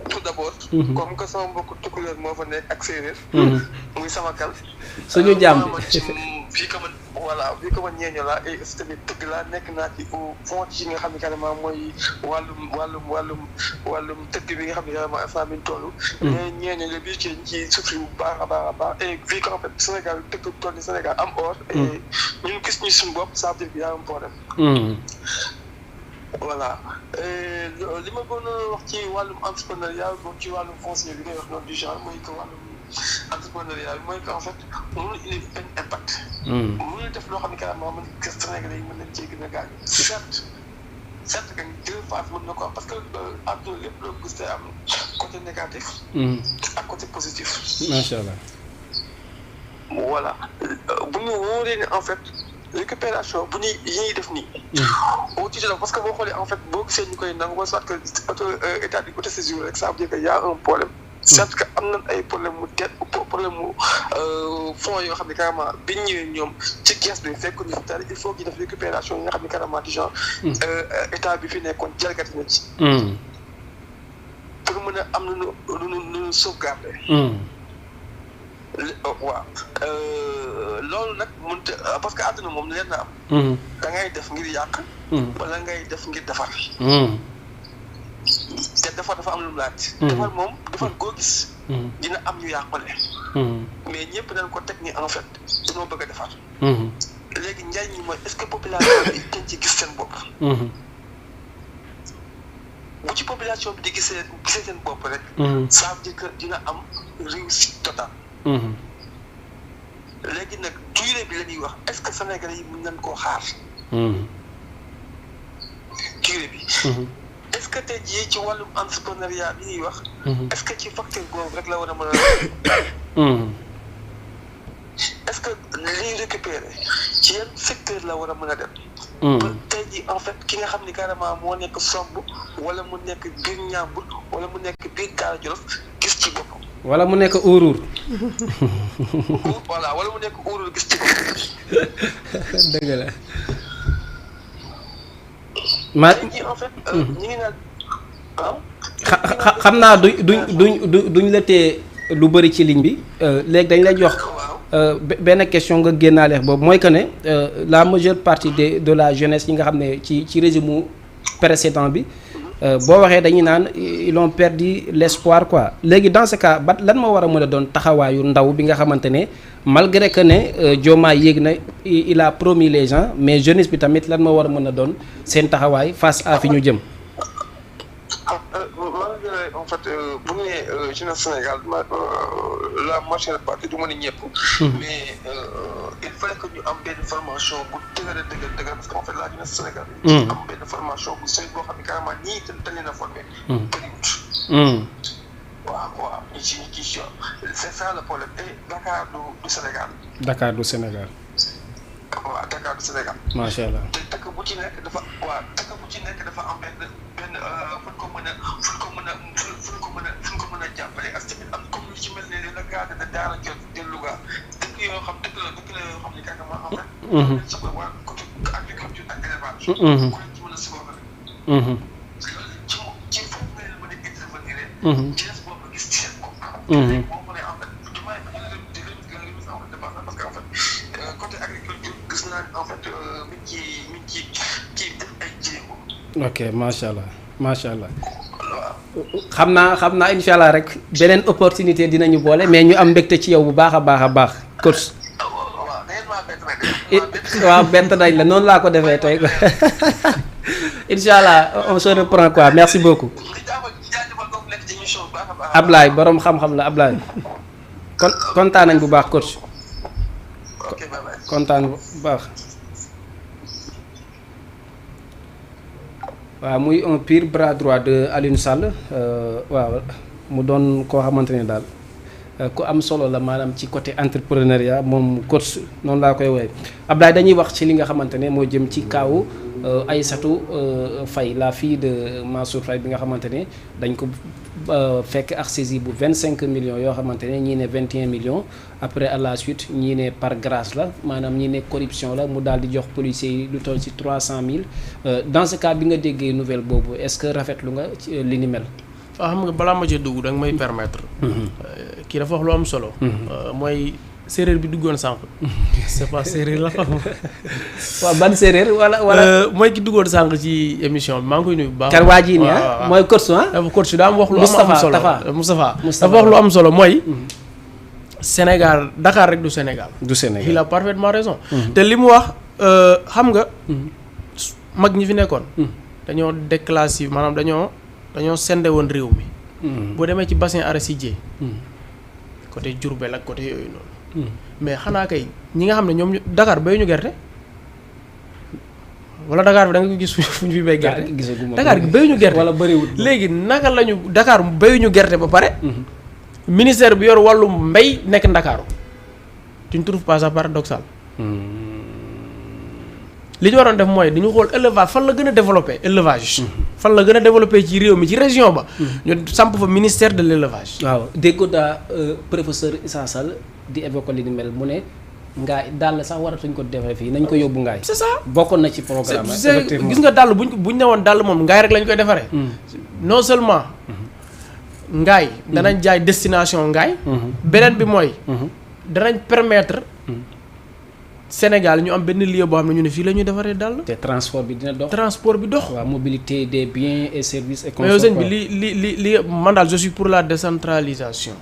tout d'abord. comme que sama mbokku tukulóor moo fa nekk ak séeréer. muy sama kal. suñu jàmm fii que man voilà fii que man ñeeño laa et aussi tamit tëgg laa nekk naa ci au fond ci nga xam ne carrément mooy wàllum tëgg bi nga xam ne carrément instant bi ñu toll. mais ñeeño la bii ci ci souffrir bu baax a baax et fii que en fait Sénégal tëgg toll ni Sénégal am or. et ñun gis ñu suñu bopp ça veut dire qu'il y a un problème. voilà li ma gën a wax ci wàllum entrepreneuriat moom ci wàllum foncier bi ngay wax noonu du genre mooy que wàllum entrepreneuriat bi mooy que en fait mënul indi benn impact. mënul def loo xam ne carrément mën nga Sénégalais yi mën nañ cee gën a gaañ. certes que deux phases mën na ko am parce que àdduna lépp loo gis te am côté négatif. ak côté positif. macha allah. voilà bu ñu wóoree ne en fait. récupération bu ñuy yi ñuy def nii. au titre parce que boo xoolee en fait boo gisee ñu koy nangu soit que état di côté saisir rek ça veut dire que y a un problème. certes que am nañ ay problème mu tête problème mu fonds yoo xam ne carrément biñ ñëwee ñoom ci kees bi fekk ñu fi il faut ñu def récupération yi nga xam ne carrément du genre état bi fi nekkoon jalgati na ci. pour mën a am nu sauvegarder. waaw loolu nag mënut parce que àdduna moom leen na am. da ngay def ngir yàq. wala ngay def ngir defar. te defar dafa am lu mu laaj. defar moom defar goo gis dina am ñu yàqule. mais ñëpp dañ ko teg ni en fait dañoo bëgg a defar. léegi njariñ ñi mooy est-ce que population bi dañ ci gis seen bopp. bu ci population bi di gisee seen bopp rek. ça veut dire que dina am réussite totale. léegi nag durée bi la ñuy wax est-ce que Sénégalais yi mën nañ koo xaar. durée bi. est-ce que tey jii ci wàllum entrepreneuriat bi ñuy wax. est-ce que ci facteur boobu rek la war a mën a. est-ce que li ñuy récupérer ci yan secteur la war a mën a dem. tey jii en fait ki nga xam ni carrément moo nekk Somb wala mu nekk biir Ñambur wala mu nekk biir Daara Jolof gis ci boppam. wala mu nekk Ourour. voilà wala mu nekk Ourour gis ci boppam. dëgg la. ma tey jii en fait ñu ngi naan xam naa duñ la tee lu bëri ci ligne bi léegi dañ lay jox. benn question nga génnaale boobu mooy que ne la majeure partie de la jeunesse yi nga xam ne ci régime précédent bi boo waxee dañuy naan ils ont perdu l'espoir quoi léegi dans ce cas lan moo war a mën a doon taxawaayu ndaw bi nga xamante ne malgré que ne Diomaye yéeg na il a promis les gens mais jeunesse bi tamit lan moo war a mën a doon seen taxawaay face à fi ñu jëm. En fait bu ñu nee jeunesse Sénégal la majeure partie du ma ne ñëpp. mais il fallait que ñu am benn formation bu dëgër parce que en fait la jeunesse Sénégal. am benn formation bu sëy boo xam ne carrément ñii dañ leen a formé. bëriwut. waaw ñi ci c'est ça le problème et Dakar du Sénégal. Dakar du Sénégal. waaw Dakar du Sénégal. macha allah te dëkk bu ci nekk dafa am benn fu ñu ko mën a jàppale ak tamit am comme lu ci mel ne le cas de Daara Jolof de Louga dëkk yoo xam ne carrément en fait. soxla waa côté agriculture ak élevage. ku leen ci mën a suboobale. ci foofu nga leen mën a intervenir. jeunesse boobu gis ci seen bopp. boo mënee en fait jumaay bi ñu leen di leen en fait dépense parce que en fait côté agriculture gis naa en fait mi ngi ci def ay jéego. ok macha allah. xam naa incha allah rek beneen opportunité dinañu boole mais ñu am mbégte ci yow bu baax a baax coach. waaw bett nañ la noonu laa ko defee tey incha allah on se reprend quoi merci beaucoup. Ablaye borom xam-xam la Ablaye kontaan nañ bu baax coach. kontaan bu baax. waaw muy un pur bras droit de Aliou Sall waaw mu doon koo xamante ne daal ku am solo la maanaam ci côté entrepreneuriat moom coach noonu laa koy woowee Ablaye dañuy wax ci li nga xamante ne moo jëm ci kaawu Aïssatou Faye la fille de Mansour Faye bi nga xamante ne dañ ko fekk ak saisie bu 25 millions yoo xamante ne ñii ne 21 millions après à la suite ñii ne par grâce la maanaam ñii ne corruption la mu daal di jox policiers yi lu toll ci 300 000 dans ce cas bi nga déggee nouvelle boobu est-ce que rafetlu nga li ni mel. xam nga balaa ma ci dugg da nga may permettre. kii dafa wax lu am solo. mooy séeréer bi duggoon sànq. c'est pas séeréer la xam. waaw ban séeréer wala. mooy ki duggoon sànq ci émission bi maa ngi koy nuyu bu baax. kar waa jii nii ah mooy coach dafa coach daa am wax lu am solo Moustapha dafa wax lu am solo mooy. Sénégal Dakar rek du Sénégal. il a parfaitement raison. te li mu wax xam nga. mag ñi fi nekkoon. dañoo déclassé maanaam dañoo sende woon réew mi. boo demee ci bassin arachidier. côté Diourbel ak côté yooyu noonu. mais xanaa kay ñi nga xam ne ñoom Dakar béyuñu gerte. wala Dakar bi da nga ko gis fu ñu fi béy gerte. Dakar gi béyuñu gerte wala bëriwul. léegi naka lañu Dakar béyuñu gerte ba pare. ministère bi yor wàllu mbéy nekk Ndakaaru. tu ne trouves pas ça paradoxal. li ñu waroon def mooy dañu xool élevage fan la gën a développé élevage. fan la gën a développé ci réew mi ci région ba. ñu samp fa ministère de l'élevage. waaw dégg daa professeur Issa Sall di évoquer li ni mel mu ne ngaay dàll sax waratuñ ko defee fii nañ ko yóbbu ngaay. c'est ça bokkoon na ci programme effectivement gis nga dàll buñ ne woon dàll moom ngaay rek lañ koy defaree. non seulement. ngaay danañ jaay destination ngaay. beneen bi mooy. danañ permettre. Sénégal ñu am benn lieu boo xam ne ñu ne fii la ñuy defaree dàll. te transport bi dina dox. transport bi dox. waaw mobilité des biens et services et mais yow sëñ bi li man daal je suis pour la décentralisation.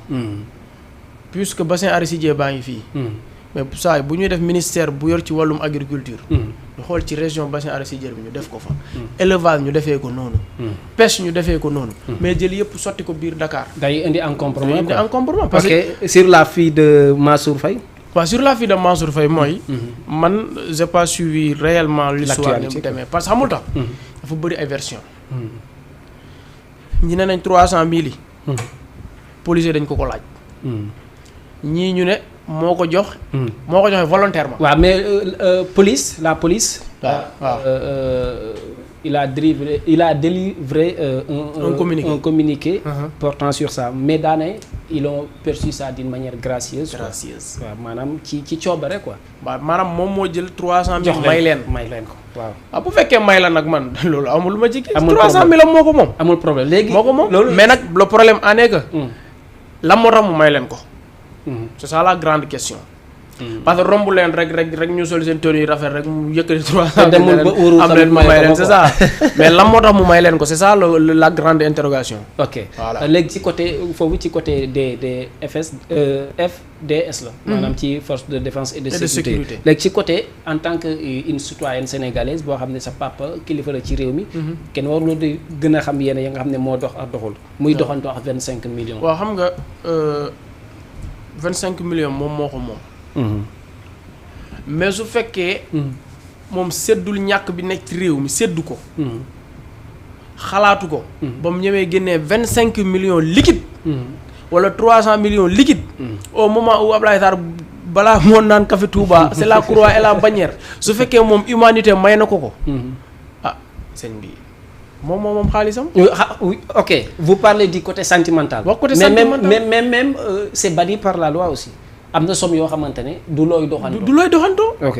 puisque bassin arachidier baa ngi fii. mais saa bu ñuy def ministère bu yor ci wàllum agriculture. ñu xool ci région bassin arachidier bi ñu def ko fa. élevage ñu defee ko noonu. pêche ñu defee ko noonu. mais jël yëpp sotti ko biir Dakar. day indi encombrement indi encombrement parce que sur la fille de Mansour Faye. waaw sur la fille de Mansour Faye mooy. man j'ai pas suivi réellement l'histoire ni mu demee parce que xamul tax. dafa bëri ay version ñi ne nañ 300,000 yi. policier dañ ko laaj. ñii ñu ne moo ko joxe volontairement. waaw mais la police. waaw il a délivré un communiqué portant sur ça mais daane ils ont perçu ça d'une manière gracieuse. waaw maanaam ci coobare quoi. waaw maanaam moom moo jël 300,000. may leen ko waaw. bu fekkee may la nag man loolu amul lu ma ci. amul 300,000 am moo ko moom. amul problème léegi moo ko moom. loolu mais nag le problème en est que. lan moo tax mu may leen ko. c'est ça la grande question. parce que romb leen rek ñu sol seen tenue yu rafet rek mu yëkkati 300 am leen mu may leen c'est ça mais lan moo tax mu may leen ko c'est ça la grande interrogation. ok voilà léegi ci côté foofu ci côté des FDS la. maanaam ci force de défense et de sécurité. léegi ci côté en tant que une citoyenne sénégalaise boo xam ne sa papa kilifa la ci réew mi. kenn warul di gën a xam yéen ya nga xam ne moo dox ak doxul. muy doxantu ak 25 millions. waaw xam nga 25 millions moom moo ko moom. mais su fekkee. moom seddul ñàkk bi nekk ci réew mi seddu ko. xalaatu ko. ba mu ñëwee génnee 25 millions liquide. wala 300 millions liquide. au moment où Abdoulaye Sarr balaa moo naan café Touba c'est la croix et la bannière su fekkee moom humanité may na ko. ah sëñ bi moom xaalisam. ok vous parlez du côté sentimental. wax côté sentimental mais même c'est banni par la loi aussi. am na somme yoo xamante ne du looy doxantoo. ok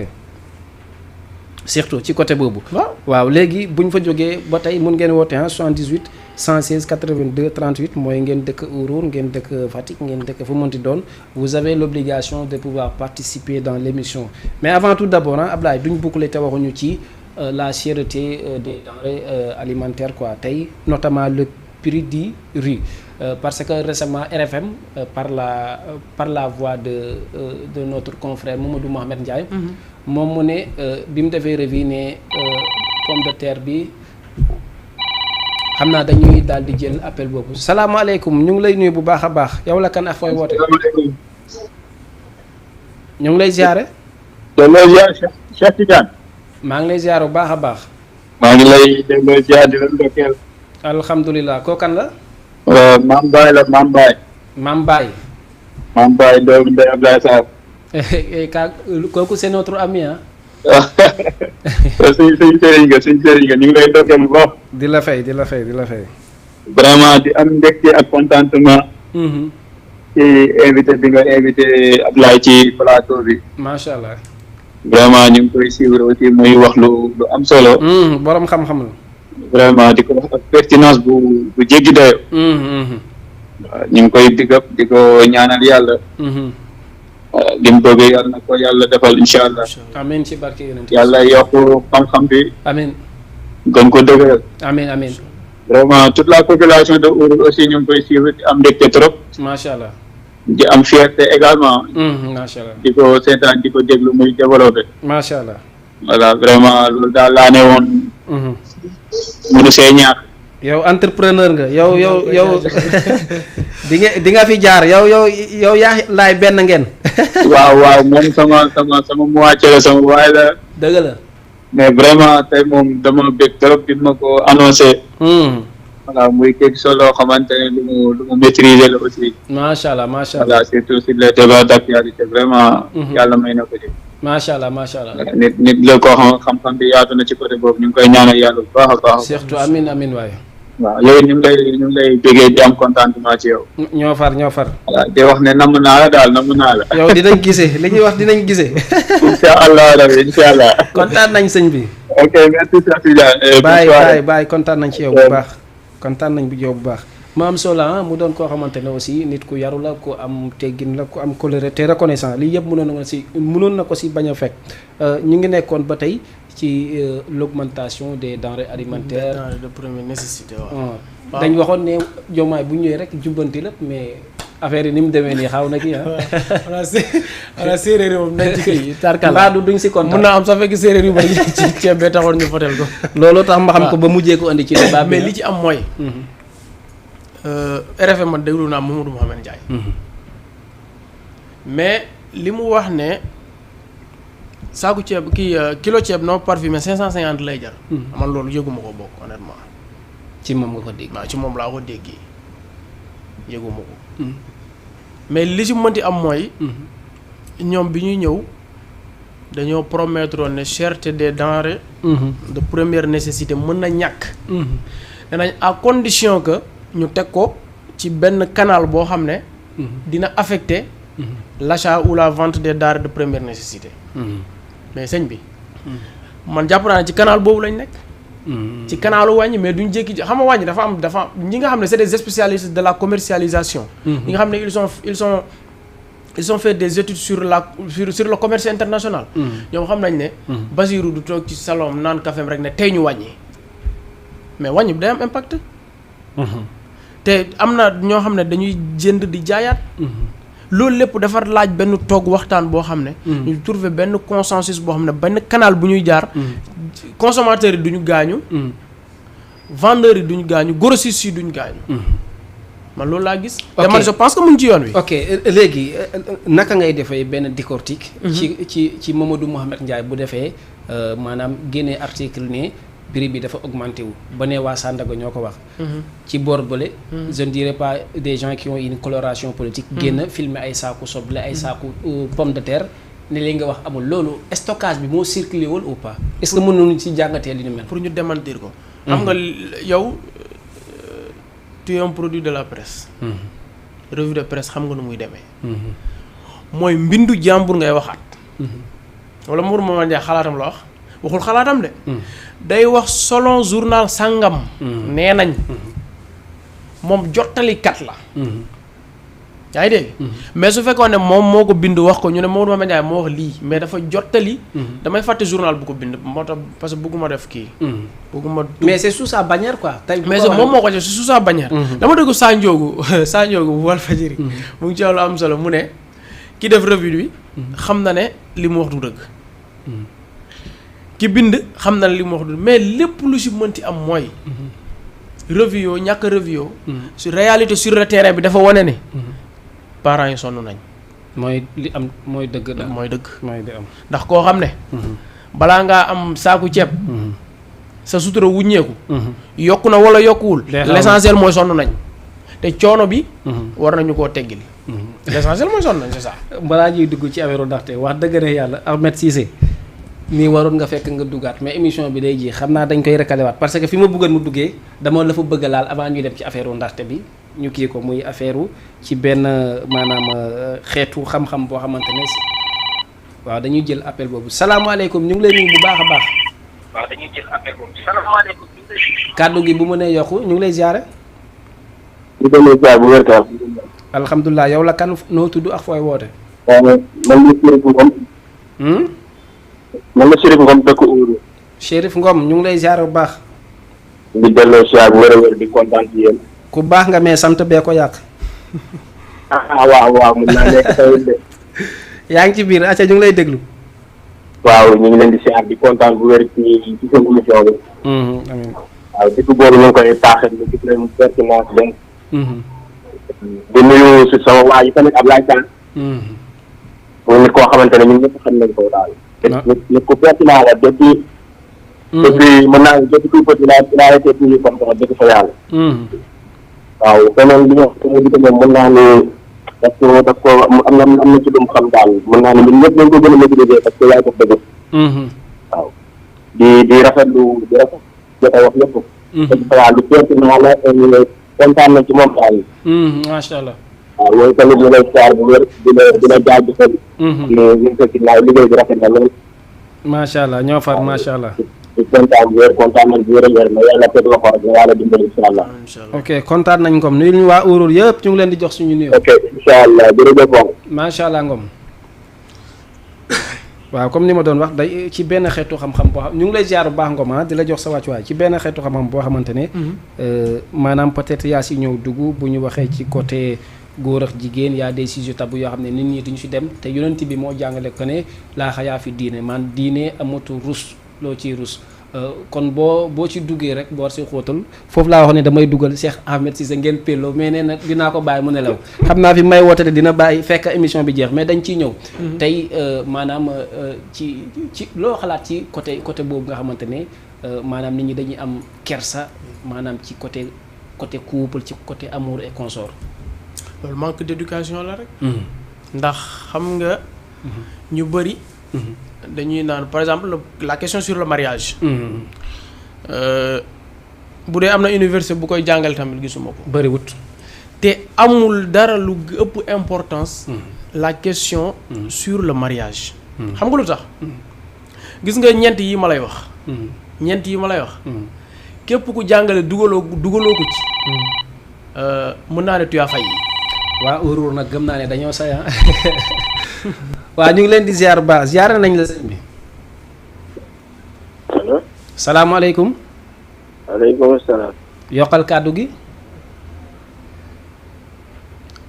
surtout ci côté boobu. waaw léegi bu ñu fa jógee ba tey mun ngeen woote 78 116 82 38 mooy ngeen dëkk Ourour ngeen dëkk Fatick ngeen dëkk fu mënti doon vous avez l'obligation de pouvoir participer dans l'émission mais avant tout d'abord Ablaye duñ boucler te waxuñu ci la cherté des denrées alimentaires quoi tey notamment le prix du riz. Parce que récemment RFM par la voix de notre confrère Mamadou Mohamed Ndiaye. moom mu ne bi mu defee revue ne pomme de terre bi xam naa dañuy daal di jël appel boobu. salaamaaleykum ñu ngi lay nuyu bu baax a baax yow la kan ak fooy woote. ñu ngi lay ziare. Cheikh Tidiane. maa ngi lay ziare bu baax a baax. maa ngi lay dégloo ziare di la ndokkeel. alhamdulilah koo kan la. Maam Baye la Maam Baye. Maam Baye. Maam Baye doomu Ndeye Abdoulaye Sarr. kooku c'est notre ami ah. suñ sëriñ nga ñu ngi lay ndokkeel bu baax. di la fay. vraiment di am mbégte ak contentement. ci invité bi nga invité Abdoulaye ci plateau bi. macha allah. vraiment ñu ngi koy suivre aussi muy wax lu am solo. borom xam-xam la. vraiment di ko wax ak pertinence bu jéggi dayo waaw ñu ngi koy big up di ko ñaanal yàlla. li mu bëgg yàlla na ko yàlla defal incha allah. amiin ci barke yonent yàlla yokk xam-xam bi. amiin. gën ko dëgëral. amiin. vraiment toute la population de Ourour aussi ñu ngi koy suivre di am mbégte trop. macha allah. di am fierté également. macha allah di ko seetaan di ko déglu muy développé. macha allah. voilà vraiment loolu daal laa ne woon. mënu see ñaax. yow entrepreneur nga yow di nga fi jaar yow yaa laay benn ngeen. waaw moom sama moitié la sama waay la. dëgg la. mais vraiment tey moom dama bëgg trop bi ma ko annoncé. voilà muy quelque chose loo xamante ne lu mu maîtriser la aussi. macha allah. voilà surtout sur les débats d'actualité vraiment. yàlla may na ko ci. macha allah. nit la koo xam-xam bi yaatu na ci côté boobu ñu ngi koy ñaanal yàlla bu baax a baax. surtout amiin waaye. waaw yow ñu ngi lay bëggee di am contentement ci yow. ñoo far. voilà di wax ne namm naa la. yow dinañ gisee li ñuy wax dinañ gisee. incha allah rabi incha allah. kontaan nañ sëñ bi. ok merci Cheikh Tidiane. bye kontaan nañ ci yow bu baax. ma am solo mu doon koo xamante ne aussi nit ku yaru la ku am teggin la ku am colère te reconnaissant lii yëpp mënoon na ko si bañ a fekk ñu ngi nekkoon ba tey ci l'augmentation des denrées alimentaires. denrées de première nécessité waaw. dañ waxoon ne Diomaye bu ñëwee rek jubbanti lépp mais affaire yi ni mu demee nii xaw na kii voilà séeréer moom nañ ci kii tarkal mbaa duñ si kontaan mun naa am sax fekk séeréer yu bari ci ceeb bee taxoon ñu fotel ko. loolu tax ma xam ko ba mujjee ko andi ci débat mais li ci am mooy. RFM man déglu naa Mamadou Mouhamed Ndiaye. mais li mu wax ne saaku ceeb kilo ceeb non parfumé 550 lay jar. man loolu yëguma ko bokk honnêtement. ci moom nga ko dégg. waaw ci moom laa ko déggee yëguma ko. mais li ci mënti am mooy. ñoom bi ñuy ñëw dañoo promettre ne cherté des denrées. de première nécessité mën na ñàkk. nee nañ à condition que ñu teg ko ci benn canal boo xam ne. dina affecter l'achat ou la vente des denrées de première nécessité. mais sëñ bi. man jàpp naa ne ci canal boobu lañ nekk. ci canalu wàññi mais duñ jékki xam nga wàññi dafa ñi nga xam ne c'est des spécialistes de la commercialisation. ñi nga xam ne ils ont fait des études sur le commerce international. ñoom xam nañ ne. Basirou du toog ci salon naan café rek ne tey ñu wàññi mais wàññi bi day am impact. te am na ñoo xam ne dañuy jënd di jaayaat. loolu lépp dafa laaj benn toog waxtaan boo xam ne. ñu trouver benn consensus boo xam ne benn canal bu ñuy jaar. consommateurs yi duñu gaañu. vendeurs yi duñu gaañu grossistes yi duñu gaañu. man loolu laa gis. te man je pense que mu ngi ci yoon wi. ok léegi naka ngay defee benn décortique. ci Mamadou Mouhamed Ndiaye bu defee maanaam génnee article ne prix bi dafa augmenté wu ba ne waa Sandaga ñoo ko wax. ci boor bële. je ne dirais pas des gens qui ont une coloration politique. génn filmer ay saaku soble ay saaku pomme de terre ne li nga wax amul loolu stockage bi moo circulé wul ou pas. est-ce que mënuñu ci jàngatee li ñu mel. pour ñu démentir ko. xam nga yow tu es un produit de la presse. revue de presse xam nga nu muy demee. mooy mbindu jàmbur ngay waxaat. wala Mourou Mamadou Ndiaye xalaatam la wax waxul xalaatam de. day wax selon journal sangam. nee nañ. moom jottalikat la. yaa ngi dégg. mais su fekkoon ne moom moo ko bind wax ko ñu ne Mamadou Mame Ndiaye moo wax lii mais dafa jottali. damay fàtte journal bu ko bind moo tax parce que bëgguma def kii. bëgguma mais c'est sous sa bannière quoi. tey mais moom moo ko def sous sa bannière. dama dégg Sa Ndiogou bu Walfadjri mu ngi ci lu am solo mu ne ki def revue bi. xam na ne li mu wax du dëgg. ki bind xam na ne li mu wax du mais lépp lu si mënti am mooy. revue yoo ñàkk revue yoo. su réalité sur le terrain bi dafa wane ne. parents yi sonn nañ. mooy li am mooy dëgg daal mooy dëgg. mooy di am ndax koo xam ne. balaa ngaa am saaku ceeb. sa sutura wuññeeku. yokku na wala yokkuwul. l'essentiel mooy sonn nañ. te coono bi. war nañu koo teggil. l'essentiel mooy sonn nañ c'est ça. balaa ñuy dugg ci affaire ndaxte wax dëgg ne yàlla Ahmed Cissé nii waroon nga fekk nga duggaat mais émission bi day ji xam naa dañ koy recalé waat parce que fi ma bëggoon mu duggee dama la fa bëgg laal avant ñuy dem ci affaire ndaxte bi. ñu kii ko muy affaire ci benn maanaam xeetu xam-xam boo xamante ne waaw dañuy jël appel boobu salaamaaleykum ñu ngi lay nuyu bu baax a baax. waaw dañuy jël appel boobu salaamaaleykum. kàddu gi bu mu nee yokku ñu ngi lay ziare. ñu ngi lay ziare bu wér kaar. alhamdulilah yow la kan noo tudd ak fooy woote. man la Chérif Ngom dëkk Ouro. Chérif Ngom ñu ngi lay ziare bu baax. di delloo ziare bu wér a wér di kontaan ci yéen. ku baax nga mais sant bee ko yàq. waaw mën naa nekk tawit de. yaa ngi ci biir acca ñu ngi lay déglu. waaw ñu ngi leen di siyaar di kontaan bu wér ci seen émission bi. amiin. waaw depuis boobu ñu ngi koy taaxal ñu gis leen pertinence donc. di nuyu si sama waa yi tamit Ablaye Kane. muy nit koo xamante ne ñun ñëpp xam nañ ko daal. nit ku pertinent la depuis mën naa depuis tout petit il a été toujours comme ça dëgg fa yàlla. waaw beneen li ñu wax sama diggante moom mën naa ne daf ko am na ci lu mu xam daal mën naa ne ñun ñëpp dañ ko gën a maîtriser parce que yaay ko dëgg. waaw di rafetlu jot a wax lépp. dëgg fa yàlla lu pertinent la kontaan na ci moom daal. macha allah. waaw yooyu tamit ñu lay siyaar bu wér di la jaajëfal. ñu ngi ko ci naaw liggéey bi rafet na lool. macha allah ñoo far macha allah. di kontaan nañ bu wér mais yàlla teg la ko rek yàlla dimbali incha allah. ok kontaan nañ Ngom nuyu ñu waa Ourour yëpp ñu ngi leen di jox suñu nuyoo. ok incha allah jërëjëf Ngom. macha allah Ngom. waaw comme ni ma doon wax day ci benn xeetu xam-xam boo xam ñu ngi lay ziar bu baax Ngom di la jox sa wàccuwaay ci benn xeetu xam-xam boo xamante ne. maanaam peut-être yaa si ñëw dugg bu ñu waxee ci côté góor ak jigéen y a des sujets tabous yoo xam ne nit ñi duñu si dem te yonent bi moo jàngale ko ne laa xayaa fi diine man diine amatu rus loo ciy rus. kon boo ci duggee rek boo si xóotal foofu laa wax ne damay dugal Cheikh Ahmed Cissé ngeen pello mais nee na dinaa ko bàyyi mu nelaw xam naa fi may woote dina bàyyi fekk émission bi jeex mais dañ ciy ñëw. tey maanaam ci loo xalaat ci côté boobu nga xamante ne maanaam nit ñi dañuy am kersa maanaam ci côté couple ci côté amour et consort. loolu manque d'éducation la rek. ndax xam nga. ñu bëri. dañuy naan par exemple la question sur le mariage. bu dee am na université bu koy jàngal tamit gisuma ko. bëriwut. te amul dara lu ëpp importance. la question sur le mariage. xam nga lu tax. gis nga ñeent yi ma lay wax. ñeent yi ma lay wax. képp ku jàngale dugaloo ko ci. mën naa ne tu as failli. waa Ourour nag gëm naa ne dañoo say waaw ñu ngi leen di ziar ba ziar nañ la sëñ bi. allo. salaamaaleykum. waaleykum salaam. yokkal kàddu gi.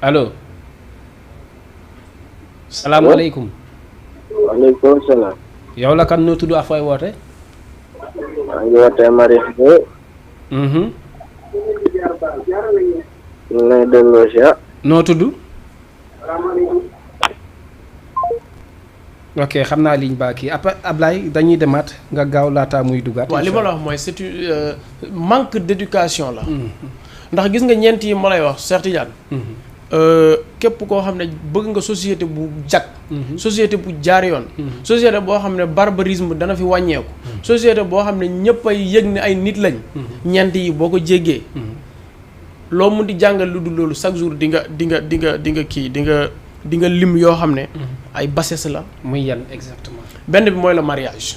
allo. salaamaaleykum. waaleykum salaam. yow la kan noo tudd ak fooy woote. maa ngi wootee Marie Fou. ñu lay delloo si noo tudd. ok xam naa liñ baa kii après Ablaye dañuy demaat nga gaaw laataa muy dugaat. waaw li ma la wax mooy c'est manque d'éducation la. ndax gis nga ñeent yi ma lay wax Cheikh Tidiane. képp koo xam ne bëgg nga société bu jag. société bu jaar yoon. société boo xam ne barbarisme dana fi wàññeeku. société boo xam ne ñëpp ay yëg ne ay nit lañ. ñeent yi boo ko jéggee. loo mun di jàngal lu dul loolu chaque jour di nga lim yoo xam ne. ay bassesse la. muy yan exactement. benn bi mooy le mariage.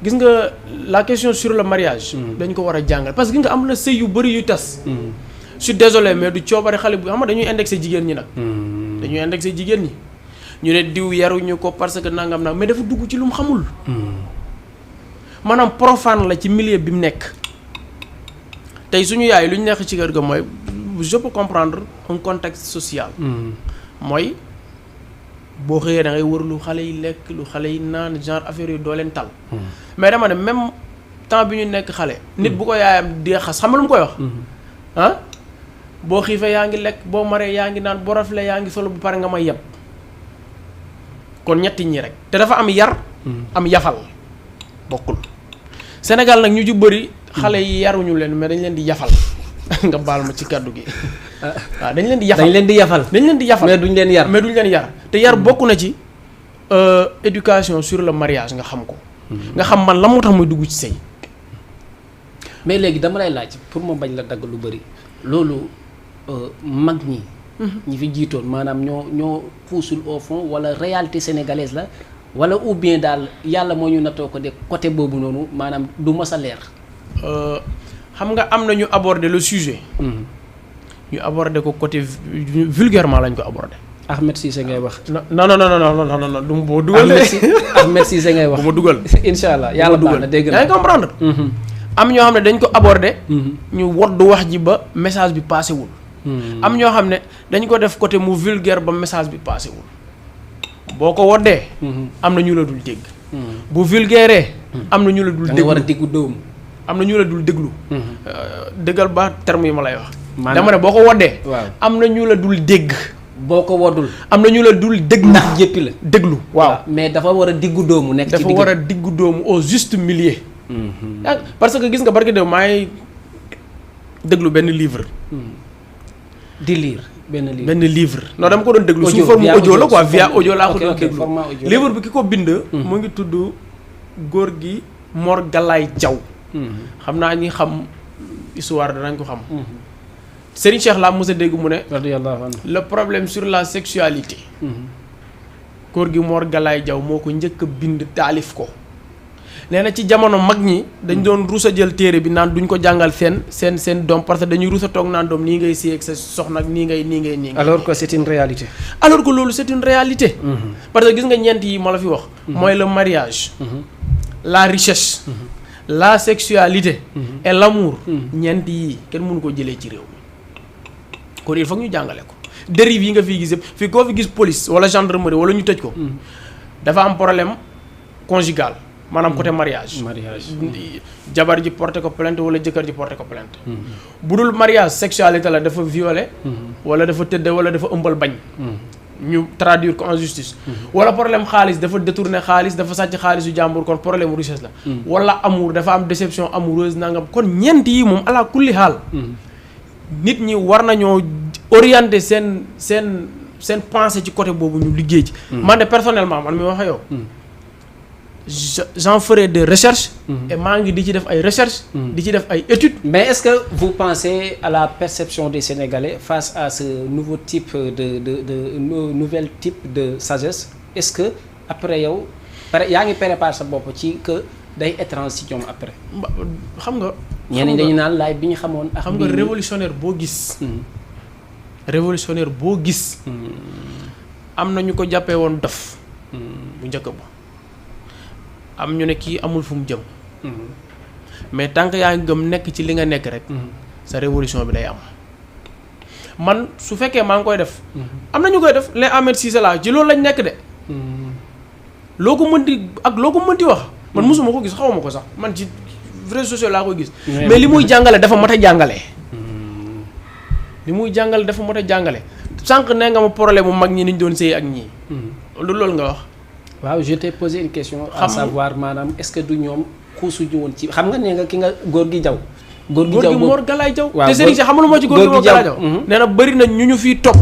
gis nga la question sur le mariage. dañ ko war a jàngal parce que gis nga am na sëy yu bëri yu tas. je suis désolé mais du coobare xale bu xam nga dañuy indexé jigéen ñi nag. dañuy indexé jigéen ñi. ñu ne diw yaruñu ko parce que nangam nag mais dafa dugg ci lu mu xamul. maanaam profane la ci milieu bi mu nekk. tey suñu yaay lu ñu nekk ci kër ga mooy je peux comprendre un contexte social. mooy boo xëyee da ngay wër lu xale yi lekk lu xale yi naan genre affaire yu doo leen tal. mais dama ne même temps bi ñu nekk xale. nit bu ko yaayam di xas xam nga lu mu koy wax. ah boo xiifee yaa ngi lekk boo maree yaa ngi naan boo raflee yaa ngi solo bu pare nga may yeb. kon ñetti ñi rek te dafa am yar. am yafal bokkul. Sénégal nag ñu ci bëri. xale yi yaruñu leen mais dañ leen di yafal nga baal ma ci kàddu gi. waaw dañ leen di yafal dañ leen di yafal. dañ leen di yafal mais duñ leen yar. mais duñ leen yar te yar bokk na ci éducation sur le mariage nga xam ko. nga xam man la moo tax muy dugg ci sëy. mais léegi dama lay laaj pour ma bañ la dagg lu bëri loolu mag ñi. ñi fi jiitoon maanaam ñoo puusul au fond wala réalité sénégalaise la wala ou bien daal yàlla moo ñu nattoo ko de côté boobu noonu maanaam du mës a leer. xam nga am na ñu aborder le sujet. ñu aborder ko côté vulgairement lañ ko aborder. Ahmed Cissé ngay wax. non du ma boo dugal. Ahmed Cissé ngay wax bu ma dugal. incha allah yàlla baax na dégg yaa ngi comprendre. am ñoo xam ne dañ ko aborder. ñu woddu wax ji ba message bi passé wul. am ñoo xam ne dañ ko def côté mu vulgaire ba message bi passé wul. boo ko woddee. am na ñu la dul dégg. bu vulgaire. am na ñu la dul déglu da nga war a diggu dóomu. am na ñu la dul déglu. dëggal ba terme yi ma lay wax. maanaam dama ne boo ko woddee. waaw am na ñu la dul dégg. boo ko woddul. am na ñu la dul déglu. ndax jéppi la déglu waaw. mais dafa war a diggu dóomu. nekk ci dafa war a diggu dóomu au juste milieu. parce que gis nga barki de maa ngi déglu benn livre. di lire benn livre. non dama ko doon déglu sous forme audio la quoi via audio laa ko doon déglu. livre bi ki ko bind. mu ngi tudd góor gi Mor Galaye Diaw. xam naa ñi xam histoire danañ ko xam. Serigne Cheikh laa mos a dégg mu ne. radiyallahu anhu. le problème sur la sexualité. góor gi Mor Galaye Diaw moo ko njëkk a bind taalif ko. nee na ci jamono mag ñi dañ doon rus a jël téere bi naan duñ ko jàngal seen doom parce que dañuy rus a toog naan doom nii ngay séy ak sa soxna ak nii ngay. alors que c'est une réalité. alors que loolu c'est une réalité. parce que gis nga ñeent yi ma la fi wax. mooy le mariage. la richesse. la sexualité. et l'amour. ñeent yi kenn mënu ko jëlee ci réew mi kon il faut ñu jàngale ko. dérive yi nga fiy gis yëpp fii koo fi gis police wala gendarmerie wala ñu tëj ko. dafa am problème conjugal maanaam côté mariage. jabar ji porté ko plainte wala jëkkër ji porté ko plainte. bu dul mariage sexualité la dafa violé. wala dafa tëdde wala dafa ëmbal bañ. ñu traduire ko en justice. wala problème xaalis dafa détourné xaalis dafa sàcc xaalisu jàmbur kon problème richesse la. wala amour dafa am déception amoureuse nangam kon ñeent yi moom ala kulli xaal. nit ñi war nañoo orienter seen pensée ci côté boobu ñu liggéey ci. man de personnellement man mi wax yow. j'en ferai des recherches. et maa ngi di ci def ay recherches. di ci def ay études. mais est-ce que vous pensez à la perception des Sénégalais face à ce nouveau type de nouvel type de sagesse est-ce que après yow yaa ngi préparer sa bopp ci que day étrange ci ñoom après. xam nga. ñeneen dañu naan laay bi ñu xamoon. ak xam nga révolutionnaire boo gis. révolutionnaire boo gis. am na ñu ko jàppee woon dof. bu njëkk ba. am ñu ne kii amul fu mu jëm. mais tant que yaa ngi gëm nekk ci li nga nekk rek. sa révolution bi day am. man su fekkee maa ngi koy def. am na ñu koy def les Ahmed Cissé la ci loolu lañ nekk de. loo ko mënti wax. man mosuma ko gis xawma ko sax man ci réseaux sociaux laa koy gis. mais li muy jàngale dafa mat a jàngale. li muy jàngale dafa mat a jàngale. sànq nee nga ma problème mu mag ñi ni ñu doon sëy ak ñii. loolu nga wax. waaw je t'ai posé une question. à savoir maanaam est-ce que du ñoom xuusuñu woon ci xam nga nee nga ki nga góor gi jaw. góor gi Mor Galaye Jaw te Serigne si xamul moo ci góor gi Mor Galaye Jaw. nee na bëri na ñu fiy topp.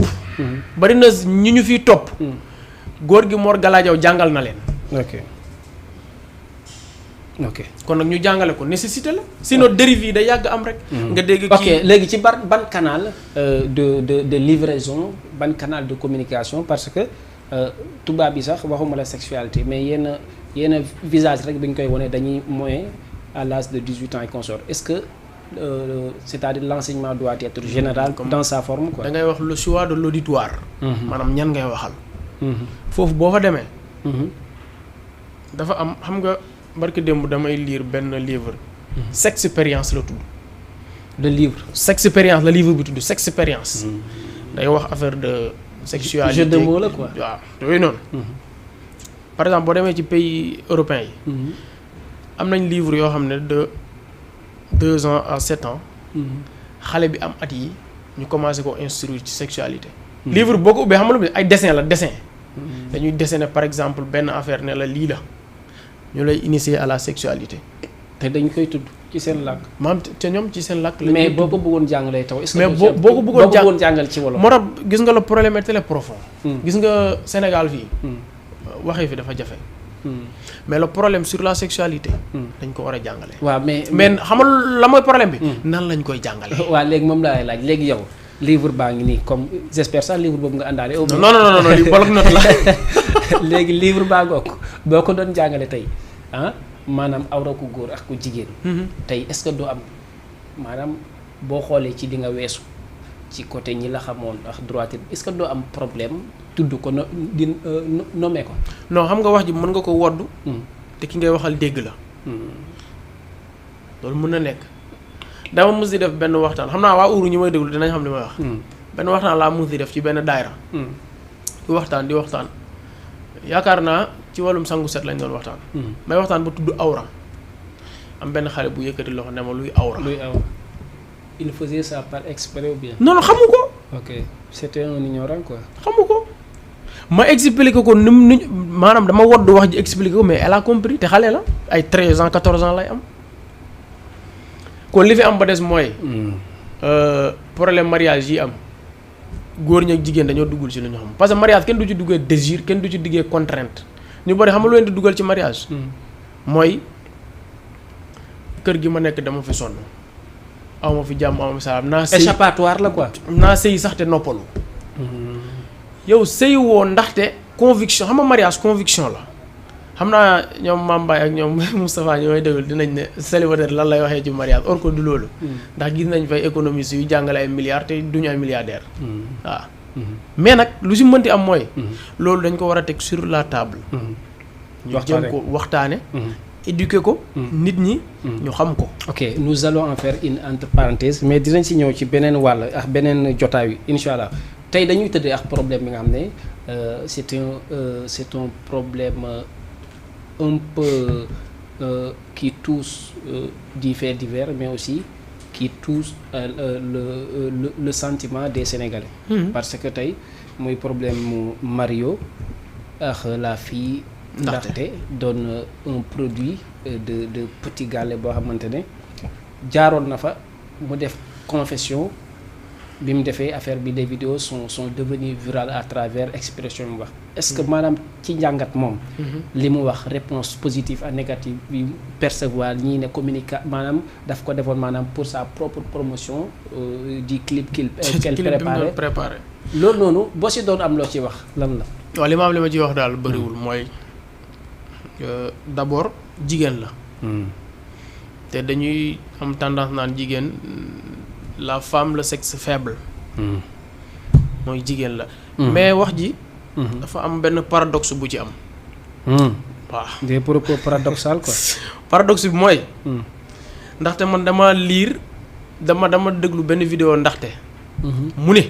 bëri na ñu fiy topp. góor gi Mor Galaye Jaw jàngal na leen. ok kon nag ñu jàngale ko nécessité la. sinon dérive yi day yàgg am rek. nga dégg kii ok léegi ci ban canal de livraison ban canal de communication parce que. tubaab bi sax waxuma la sexualité mais yenn visage rek dañ koy wone dañuy moyen à l'âge de 18 ans et consort est-ce que c'est-à-dire l'enseignement doit être général dans sa forme quoi. da ngay wax le choix de l'auditoire. maanaam ñan ngay waxal. foofu boo fa demee. dafa am xam nga barki démb damay lire benn livre. Sexpérience la tudd. le livre. Sexpérience la livre bi tudd Sexpérience. day wax affaire de. sexualité jeu de mots la quoi. waaw yooyu noonu. par exemple boo demee ci pays européens yi. am nañ livre yoo xam ne de 2 ans à 7 ans. xale bi am at yi ñu commencé ko instruire ci sexualité. livre boo ko ubbee xam nga ay dessin la dessin. dañuy dessiner par exemple benn affaire ne la lii la ñu lay initier à la sexualité. te dañ koy tudd ci seen làkk. maam te ñoom ci seen làkk. mais boo ko bëggoon jàngalee taw. est-ce que mais boo ko bëggoon jàngal ci wolof. moo tax gis nga le problème est très profond. gis nga Sénégal fii. waxee fi dafa jafe. mais le problème sur la sexualité. dañ ko war a jàngale. waaw mais xam nga la mooy problème bi. nan lañ koy jàngale. waaw léegi moom laa lay laaj léegi yow livre baa ngi nii comme j'espère sax livre boobu nga àndaale. non li bloc note la. léegi livre baa ngoog boo ko doon jàngale tey maanaam awra ku góor ak ku jigéen. tey est-ce que doo am maanaam boo xoolee ci di nga weesu ci côté ñi la xamoon ak droite est-ce que doo am problème tudd ko di nommer ko. non xam nga wax ji mën nga ko woddu. te ki ngay waxal dégg la. loolu mën na nekk dama mus di def benn waxtaan xam naa waa Ouro ñi may déglu dinañ xam li may wax. benn waxtaan laa mus di def ci benn daayra. di waxtaan yaakaar naa ci wàllum sangu set lañ doon waxtaan. may waxtaan ba tudd awra am benn xale bu yëkkati loxo ne ma luy awra. il faisait ça par exprès ou bien. non xamu ko. ok c'était un ignorant quoi. xamu ko ma expliqué ko ni maanaam dama woddu wax ji expliqué ko mais elle a compris te xale la ay 13 ans 14 ans lay am kon li fi am ba des mooy. problème mariage yi am. góor ñi ak jigéen dañoo duggul ci lu ñu xam parce que mariage kenn du ci duggee désir kenn du ci duggee contrainte ñu bari xam nga lu leen di dugal ci mariage. mooy kër gi ma nekk dama fi sonn aw ma fi jàmm aw ma fi salaam. naa sëy échappatoire la quoi. naa sëy sax te noppalu. yow sëy woo ndaxte conviction xam nga mariage conviction la xam naa ñoom Mame Mbaye ak ñoom Moustapha ñooy déglu dinañ ne célibataire lan lay waxee ci mariage or que du loolu. ndax gis nañ fay économistes yu jàngale ay milliards te duñu ay milliardaires. waaw mais nag lu si mënti am mooy. loolu dañ ko war a teg sur la table. ñu jëm ko waxtaane éduquer ko. nit ñi ñu xam ko. ok nous allons en faire une entre parenthèse mais dinañ si ñëw ci beneen wàll ak beneen jotaay wi incha allah tey dañuy tëddee ak problème bi nga xam ne c'est un problème un peu qui touche des faits divers mais aussi qui touche le sentiment des Sénégalais. parce que tey mooy problème mu Mario ak la fille. ndaxte doon un produit de petit gallé boo xamante ne jaaroon na fa mu def confession bi mu defee affaire bi des vidéos sont devenues virales à travers expression mu wax est-ce que maanaam ci njàngat moom li mu wax réponse positive ak négative bi percevoir ñii ne communica maanaam daf ko defoon maanaam pour sa propre promotion du clip qu'elle préparé loolu noonu boo si doon am loo ci wax lan la waaw li ma ci wax daal bëriwul mooy d'abord jigéen la te dañuy am tendance naan jigéen la femme le sexe faible mooy jigéen la mais wax ji dafa am benn paradoxe bu ci am waaw des propos paradoxal quoi paradoxe bi mooy ndaxte man dama déglu benn vidéo ndaxte mu ne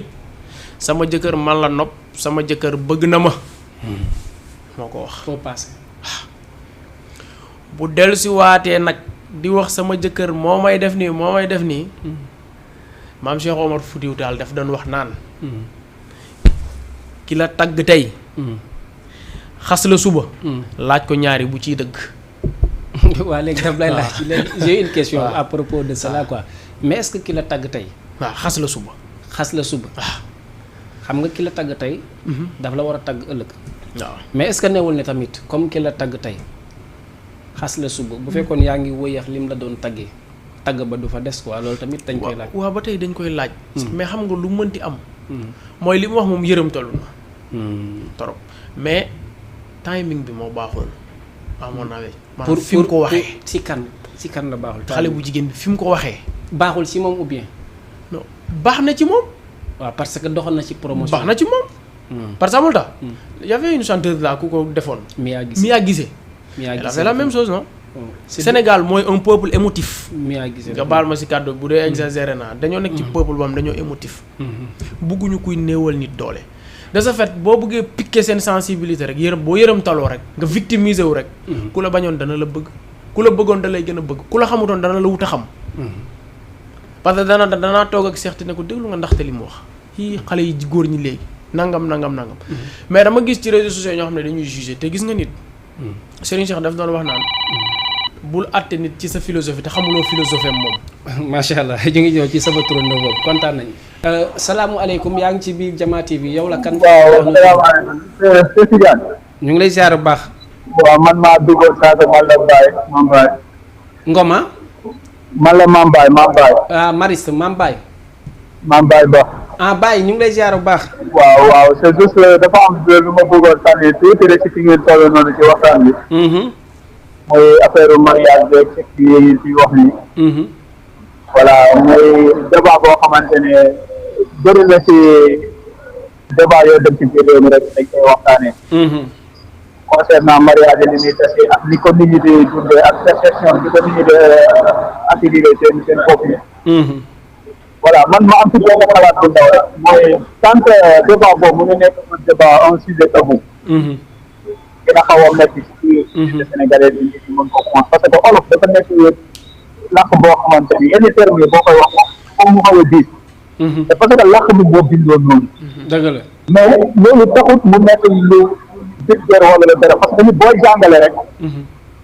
sama jëkkër man la nopp sama jëkkër bëgg na ma moo ko wax foo passé bu dellu si waatee nag di wax sama jëkkër moo may def nii maam Cheikh Omar Foutiyou Tall daf doon wax naan ki la tagg tey xas la suba laaj ko ñaari bu ciy dëgg waa léegi daf lay laaj léegi j'ai une question à propos de cela quoi mais est-ce que ki la tagg tey waaw xas la suba xam nga ki la tagg tey daf la war a tagg ëllëg waaw mais est-ce que newul ne tamit comme ki la tagg tey xas la suba bu fekkoon yaa ngi wëyax lim la doon taggee tagg ba du fa des quoi loolu tamit dañ koy laaj waaw ba tey dañ koy laaj mais xam nga lu mënti am mooy li mu wax moom yërëm talu na trop mais timing bi moo baaxul à mon avis pour fi mu ko waxee si kan la baaxul xale bu jigéen bi fi mu ko waxee baaxul si moom ou bien non baax na ci moom waaw parce que doxal na ci promotion baax na ci moom parce que amul tax y avait une chanteuse là ku ko defoon Mia Guissé elle a fait la même chose non Sénégal mooy un peuple émotif Mia Guissé nga baal ma si kàddu bu dee exagéré naa dañoo nekk ci peuple bam dañoo émotif bugguñu kuy néewal nit doole de ce fait boo bëggee piquer seen sensibilité rek boo yërëm taloo rek nga victimiser wu rek ku la bañoon dana la bëgg ku la bëggoon da lay gën a bëgg ku la xamutoon dana la wut a xam parce que danaa toog ak seexte ne ko déglu nga ndaxte li mu wax yii xale yi góor ñi léegi nangam mais dama gis ci réseaux sociaux ñoo xam ne dañuy juger te gis nga nit Serigne Cheikh daf doon wax naan bul àtte nit ci sa philosophie te xamuloo philosophie moom. macha allah ñu ngi ñëw ci sama turandoo boobu kontaan nañu. salaamualeykum yaa ngi ci biir Jama TV yow la kan. waaw salaamaaleykum. Sëñ Tidiane. ñu ngi lay ziar bu baax. waaw man maa duggoon Sadio man la Mbaye. Ngoma. man la Mame Mbaye. ah Mariste Mame Mbaye. Mame Mbaye Ba. ah Baye ñu ngi lay ziar bu baax. waaw c'est juste dafa am lu ma bëggoon sànni tuuti rek ci fi ngeen toll noonu ci waxtaan bi. mooy affaire mariage beeg ci yi ci wax ni. voilà mooy débat boo xamante ne bëri na ci débat yoo dem ci biir réew mi rek dañ koy waxtaanee. concernant mariage ni muy tase ak ni ko nit ñi di dundee ak perception bi ko nit ñi di attirer seen bopp yi. voilà man ma am ci benn xalaat bu ndaw rek mooy tant que débat boobu mu ngi nekk un débat un sujet tabou. dina xaw a métti ci Sénégalais yi ñu mën ko comprendre parce que olof dafa nekk làkk boo xamante ni yenn termes yi boo koy wax comme mu xaw a diis. te parce que làkk bi boo bindoon noonu. dëgg la mais loolu taxut mu nekk lu vulgaire wala lu dara parce que nit booy jàngale rek.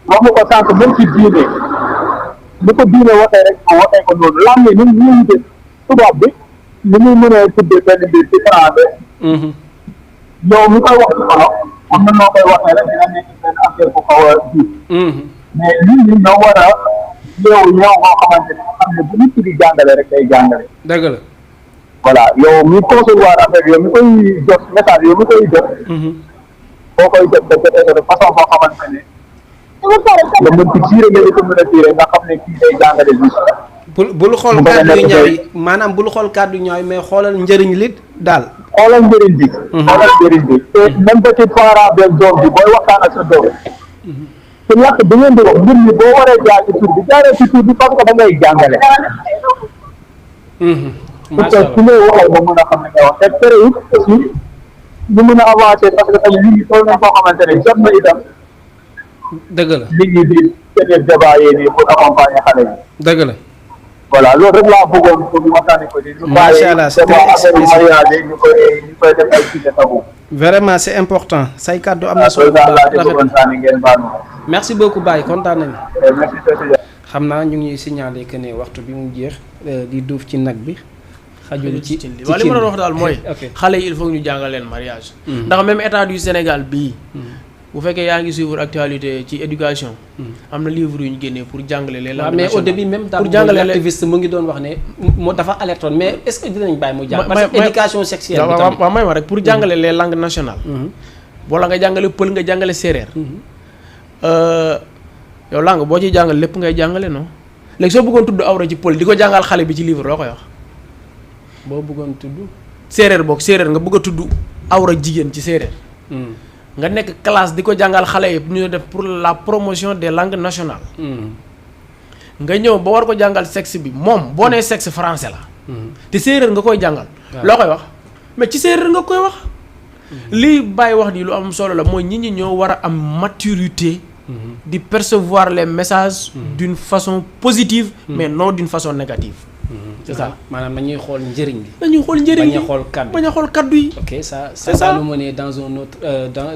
wax nga ko sànq même ci diine ni ko diine waxee rek moo waxee ko noonu lam ni ñun ñu ngi tubaab bi ni muy mën a tuddee benn mbir ci français. yow mi koy wax ci olof am na noo koy waxee rek dina nekk benn affaire bu xaw a diis. mais lii ñi ñoo war a yow boo xamante ne xam ne bu nit ki di jàngale rek day jàngale. dëgg la. voilà yow mi concevoir affaire yow mi koy jot message yow mi koy jot. boo koy jot de façon boo xamante ne nga mën ci tiire nga ko mën a tiire nga xam ne kii day jàngale juste. bul xool kàddu yu ñaaw yi maanaam bul xool kàddu yu ñaaw yi mais xoolal njëriñ li daal. xoolal njëriñ bi. xoolal njëriñ bi te même petit parent beeg doom bi booy waxtaan ak sa doom. te làkk bi ngeen di wax mbir mi boo waree jaar ci tur bi jaaree ci tur bi parce que da ngay jàngale. macha allah su ngay waxal ba mën a xam ne nga wax te tere it aussi ñu mën a avancer parce que tamit nit ñi toll nañ koo xamante ne jot na itam. dëgg la nit ñi di tenir débat yi nii pour accompagner xale yi. dëgg la. voilà loolu rek laa bëggoon pour ñu waxtaanee ko nii. macha allah c'est très explicite ñu koy def ay sujet tabou. vraiment c'est important say kàddu am na solo. merci beaucoup Baye kontaan nañu. merci. xam naa ñu ngi signaler que ne waxtu bi mu jeex di duuf ci nag bi. xajul ci ci waaw li ma doon wax daal mooy. xale yi il faut ñu jàngal leen mariage. ndax même état du Sénégal bii. bu fekkee yaa ngi suivre actualité ci éducation. am na livre yu ñu génnee pour jàngale les langues mais au début même daal activiste mu ngi doon wax ne moo dafa alertoon mais est-ce que dinañ bàyyi mu jàng parce que éducation sexuelle bi tamit waaw may ma rek pour jàngale les langues nationales. wala nga jàngale pël nga jàngale séeréer. yow langue boo ciy jàngale lépp ngay jàngale non léegi soo bëggoon tudd awra ci pël di ko jàngal xale bi ci livre loo koy wax. boo bëggoon tudd. séeréer boog séeréer nga bëgg a tudd awra jigéen ci séeréer. nga nekk classe di ko jàngal xale yi ñu def pour la promotion des langues nationales. nga ñëw ba war ko jàngal sexe bi moom boo nee sexe français la. te séeréer nga koy jàngal. loo koy wax mais ci séeréer nga koy wax. lii bàyyi wax di lu am solo la mooy nit ñi ñoo war a am maturité. di percevoir les messages. d'une façon positive. mais non d'une façon négative. c'est ça maanaam nañuy xool njëriñ bi. nañuy xool njëriñ bañ a xool kaddu bañ a xool kaddu yi. ok ça va nous mener dans un autre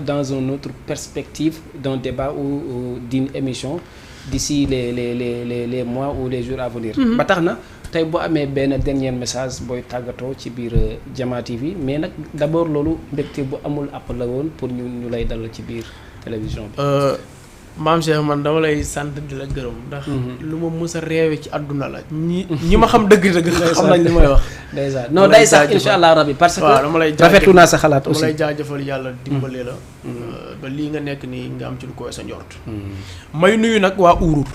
dans une autre perspective d'un débat ou d'une émission d'ici les mois ou les jours à venir. ba tax na tey boo amee benn dernier message booy tàggatoo ci biir Jama TV mais nag d'abord loolu mbégte bu amul àpp la woon pour ñu lay dalal ci biir télévision bi. maam Cheikh man dama lay sant di la gërëm ndax lu ma mës a réewe ci àdduna la ñi ma xam dëgg-dëgg xam nañ li may wax déjà non day sax insha allah rabbi parce que rafetlu naa sa xalaat aussi dama lay jaajëfal yàlla dimbalee la ba lii nga nekk nii nga am ci lu koy sa njort may nuyu nag waa Ourour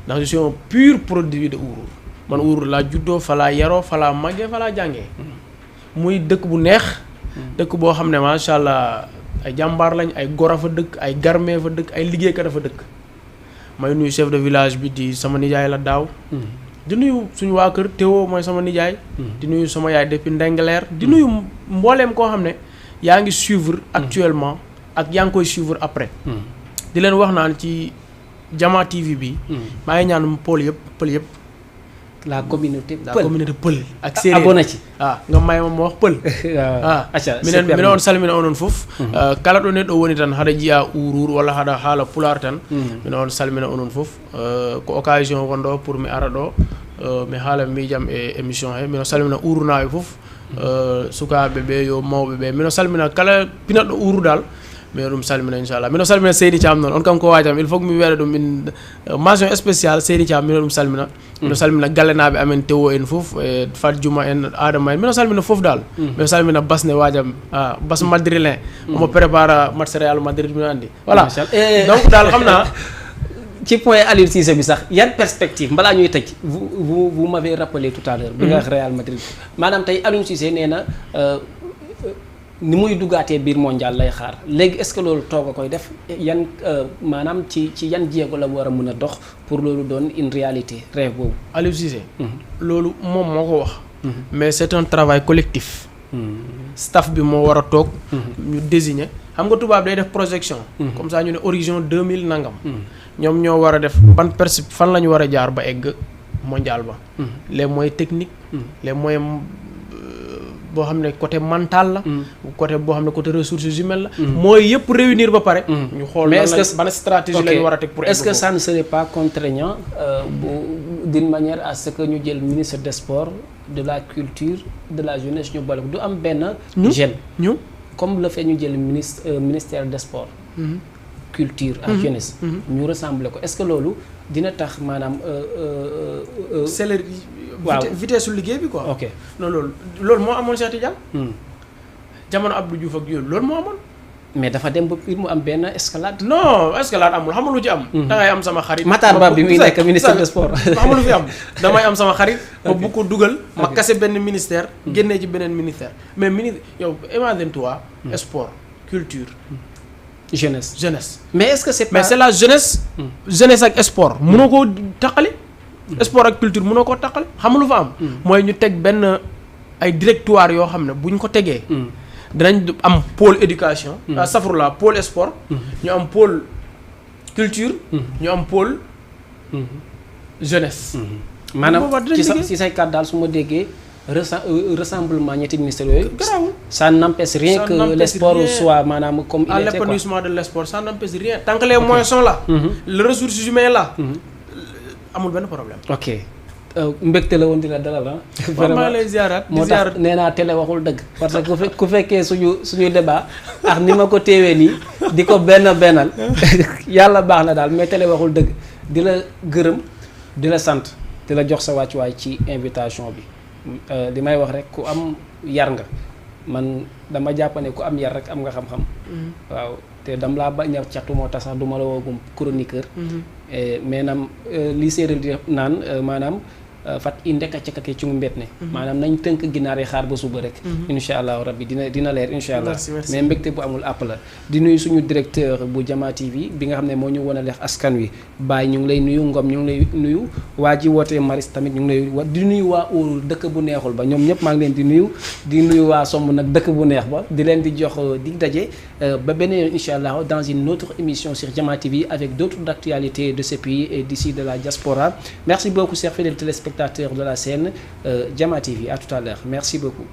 ndax je suis un pur produit de Ourour man Ourour laa juddoo fa laa yaroo fa laa màggee fa laa jàngee muy dëkk bu neex dëkk boo xam ne macha allah ay jàmbaar lañ ay gor a fa dëkk ay garmee fa dëkk ay liggéeykat a fa dëkk may nuyu chef de village bi di sama nijaay la daaw di nuyu suñu waa kër Théo mooy sama nijaay di nuyu sama yaay depuis Ndengleer di nuyu mbooleem koo xam ne yaa ngi suivre actuellement ak yaa ngi koy suivre après di leen wax naan ci Jama TV bi maa ngi ñaan pël yëpp la communauté pël ak séeréer abonné ci nga may ma wax pël minen on salmina onon fof kala ɗo neɗɗo woni tan haɗa jiya Ourour walla haɗa haala Pulaar tan minen on salmina onon fof ko occasion wonɗo pour mi ara ɗo mi haala miijam e émission he mino salmina Ourour naaɓe fof sukaɓe ɓe yo mawɓe ɓe mino salmina kala pinaɗɗo Ourour dal mais ɗum salmina inchallah mino salmina Seydi Thiam noon on kam ko waajam il faut que mi wiyaɗa ɗum mention spéciale Seydi Thiam mino ɗum salmina mino salmina gallenaɓe amen Tewo en fof e Fat Diouma en Adama en mino salmina fof dal mino salmina basne waajam bas madrilin omo prépare match Real Madrid mino andi voilà donc daal xam naa ci point Aliou Cissé bi sax yan perspective balaa ñuy tëj vous m'avez rappelé tout à l'heure bi nga wax Real Madrid maanaam tey Aliou Cissé nee na ni muy duggaatee biir mondial lay xaar léegi est-ce que loolu toog a koy def yan maanaam ci yan jéego la war a mën a dox pour loolu doon une réalité rêve boobu. Aliou Cissé. loolu moom moo ko wax. mais c'est un travail collectif. staff bi moo war a toog. ñu désigner xam nga tubaab day def projection. comme ça ñu ne horizon 2000 nangam. ñoom ñoo war a def fan la ñu war a jaar ba egg mondial ba. les moyens techniques. les moyens. boo xam ne côté mental la. côté boo xam ne côté ressources humaines la. mooy yëpp réunir ba pare. ñu xool ban stratégie la ñu war a teg pour. est-ce que ça ne serait pas contraignant d'une manière à ce que ñu jël ministre des sports de la culture de la jeunesse ñu boole du am benn. jeune ñu comme le fait ñu jël ministère des sports. culture ak jeunesse. ñu ressembler ko est-ce que loolu dina tax maanaam. waaw vitesse su liggéey bi quoi. ok non loolu moo amoon Cheikh Tidiane. jamono Abdou Diouf ak yooyu loolu moo amoon. mais dafa dem ba mu am benn escalade. non escalade amul xam nga lu ci am. da ngay am sama xarit. Matar Ba bi muy nekk ministre des sports. xam nga lu fi am damay am sama xarit. ma bu ko dugal. ma kase benn ministère. génnee ci beneen ministère mais yow imagine toi. sport culture. jeunesse. mais est-ce que c'est pas. mais c'est la jeunesse. jeunesse ak sport mënoo koo taqali. sport ak culture mënoo koo taqali xam nga lu fa am. mooy ñu teg benn ay directoire yoo xam ne bu ñu ko tegee. dinañ am pôle éducation. safrula pôle sport. ñu am pôle culture. ñu am pôle jeunesse. maanaam ci say kàddu daal su ma déggee rassemblement ñetti ministères yooyu. garaawul ça n'empêche rien que le sport soit maanaam comme il était quoi. l'épanouissement de le sport ça n'empêche rien tant que les moyens sont là. les ressources humaines là. amul benn problème. ok. mbégte la woon di la dalal vraiment lay ziaraat moo tax nee naa télé waxul dëgg parce que ku fekkee suñu débat ak ni ma ko teewee nii di ko bennal yàlla baax na daal mais télé waxul dëgg di la gërëm di la sant di la jox sa wàccuwaay ci invitation bi li may wax rek ku am yar nga man dama jàpp ne ku am yar rek am nga xam-xam. waaw te dam laa bañ a catu moo tax sax du ma la woogum chroniqueur. mais nam li séeréer di naan maanaam fat i ndeka cekake ci mbet ne maanaam nañ tënk ginaar yi xaar ba suba rek insha allahu rabbi dina leer insha allah mais mbégte bu amul àpp la di nuyu suñu directeur bu Jama TV bi nga xam ne moo ñu wan a leex askan wi Baye ñu ngi lay nuyu Ngom ñu ngi lay nuyu waa ji wootee Maris tamit ñu ngi lay di nuyu waa Óorul dëkk bu neexul ba ñoom ñëpp maa ngi leen di nuyu waa Somb nag dëkk bu neex ba di leen di jox dig daje ba beneen insha allah dans une autre émission sur Jama TV avec d'autres actualités de ce pays et d'ici de la diaspora. Merci beaucoup chers fidèles téléspectateurs de la scène Jama TV. À tout à l'heure. Merci beaucoup.